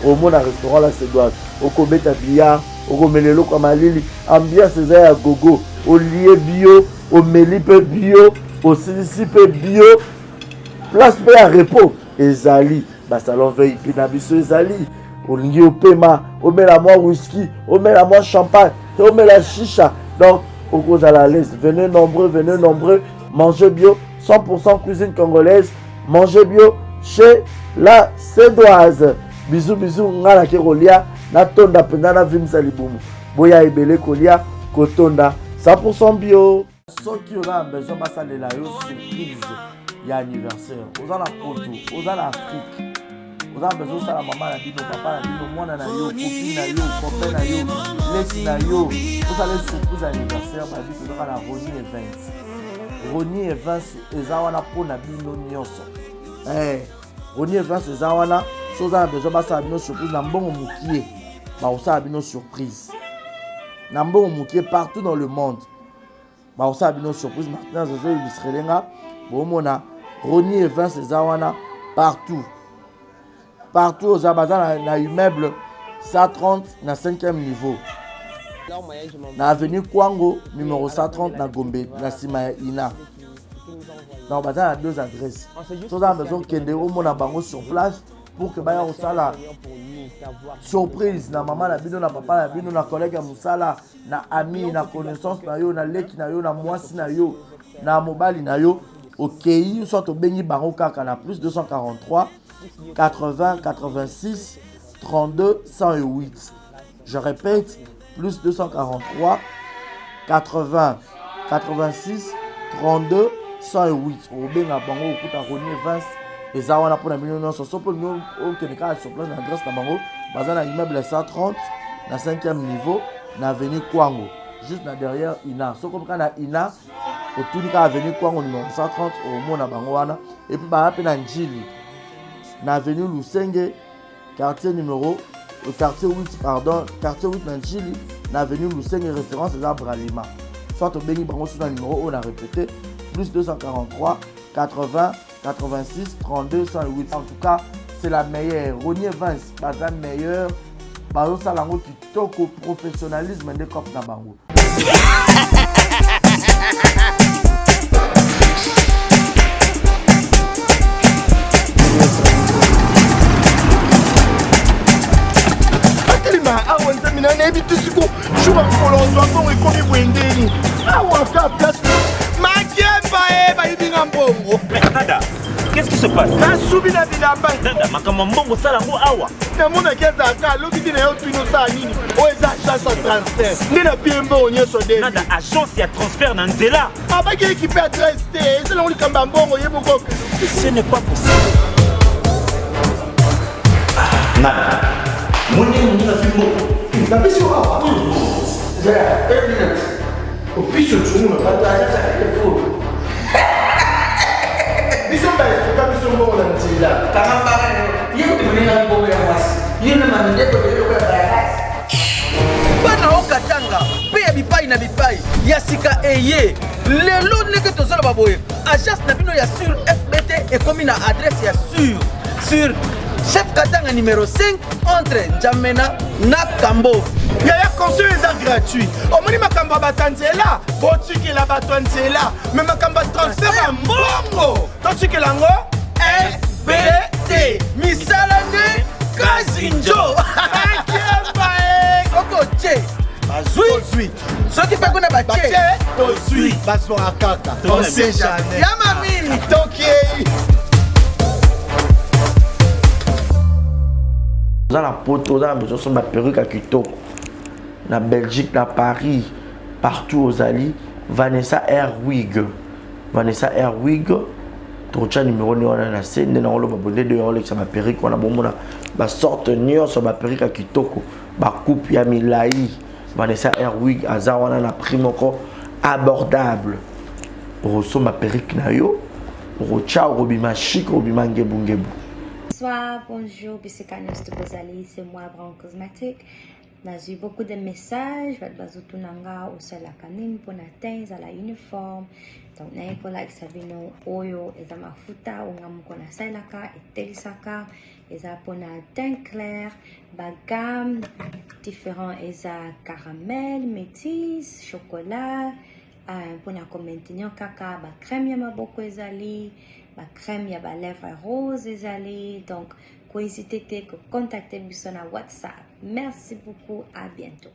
Au monde restaurant La Sédoise. Au Kobeta Billard. Au Gomelelo Kamalili. Ambiance à gogo. Au lié bio. Au Melipe bio. Au Silicipe bio. Place B à repos. Ezali. Salon veille. Pinabiso Ezali. On lit au paiement, on met la moi whisky, on met la moi champagne, on met la chicha. Donc, au cause à la laisse, venez nombreux, mangez bio, 100% cuisine congolaise, mangez bio chez La Sédoise. Bisous, ngala kerolia, na tonda pendana vim salibumu. Boya ebele kolia, kotonda, 100% bio. Ceux qui auront besoin de ça, les surprise, il y a anniversaire. Aux en Poto, aux en Afrique. Vous avez besoin de ça, la maman, la bino, papa, la bino, moi, na yo, copine, na yo, copain, na yo, laisse, na yo. Vous allez surprise anniversaire, ma vie, vous aurez la Ronnie Events. Ronnie Events, ezawana pour na bino nyonso. Ronnie Events, ezawana, si vous avez besoin de ça, la bino surprise, na mbongo moukier, bah, vous avez bino surprise. Na mbongo moukier partout dans le monde. Bah, vous avez bino surprise, maintenant, vous avez illustré là, bon, mona, Ronnie Events, ezawana, partout. Partout aux Abazans, na immeuble 130 na 5e niveau. Na avenue Kwango, numéro 130 na Gombe, na Sima Ina. Na Abazan a 2 adresses. Si vous avez besoin de au monde bango sur place pour que baya osala surprise na maman na bino na papa na bino na collègue ya musala na ami na connaissance na yo na leki na yo na mwasi na yo na mobali na yo. OK, soit au bengi bango kaka na plus 243 80 86 32 108. Je répète, plus 243 80 86 32 108. Au benga bango okuta Ronnie Events ezawana pour la million so so pour nous au Kenya sur place l'adresse na bango bazana immeuble 130 na 5e niveau na avenue Kwango juste na derrière Ina. So comme kana Ina au tout cas avenue Kwango numéro 130 au mona bango wana et puis ba na Njili na avenue Lusenge, quartier 8 Nanjili, na avenue Lusenge, référence à Bralima. Soit au Béni Bango sur le numéro, on a répété, plus 243 80 86 32 108. En tout cas, c'est la meilleure. Ronnie Events, pas la meilleure. Bazo Salango qui toque au professionnalisme des copes na bango. awa nzamina nayebi tisiko shuka kolozwa mbongo ekomi bwendeni awa ka place makemba bayibi nga mbongo. Nada, qu'est-ce qui se passe? nasubi na bilamba Nada makambo mbongo sala ngo awa. namonaki ezalaka alobi na yo tino osala nini oyo eza agence ya transfert nde na pie mbongo nyonso de Nada agence ya transfert na nzela. abaki ekipe adresse te ezelango likambo ya mbongo ye moko Ce n'est pas possible. Nada. Mwenye mwenye fimbo. napesi yo awa opisi otunguna biso baesuka biso mbongo na nzela bana okatanga mpe ya bipai na bipai ya sika eye lelo ndenge tozoloba boye agence na bino ya sur fbt ekomi na adresse ya sur chef katanga numéro 5 entre njamena na kambovu yaya conseil eza gratuit omoni makambo ya bato ya nzela botikela bato ya nzela me makambo ya transfert ya mbongo totikela yango fbt misala nde kasi njo ekembae okoce bazwi soki mpe kuna bace bace tozwi bazwaka kaka on sait jamais yama mingi tokei Dans la poto, dans la maison, sur ma perruque à Kitoko. Na Belgique, na Paris, partout aux alliés. Vanessa Airwig. Vanessa Airwig. Trocha numéro 9 on a assez. Nous avons le de Rolex sur ma perruque. On a bon ma sorte nion sur ma perruque à Kitoko. Ma coupe ya Milai. Vanessa Airwig. Azar on a la prime encore abordable. Rosso ma perruque na yo. Rocha robima chic robima ngebu ngebu. Bonsoir, bonjour, Bissekanos de Bozali, c'est moi, Brown Cosmétique. J'ai eu beaucoup de messages, Bazutunanga, au sol la canine, pour atteindre à la uniforme. Donc, Naiko like Sabino, Oyo, et Mafuta, Ongamukona Sailaka, et Telisaka, et Zapona teint clair, bagam, différents, et caramel, métis, chocolat, pour maintenir caca, crème yamaboko ezali. Ma crème, il y a ma lèvre rose ezali. Donc, n'hésitez pas à contacter sur WhatsApp. Merci beaucoup, à bientôt.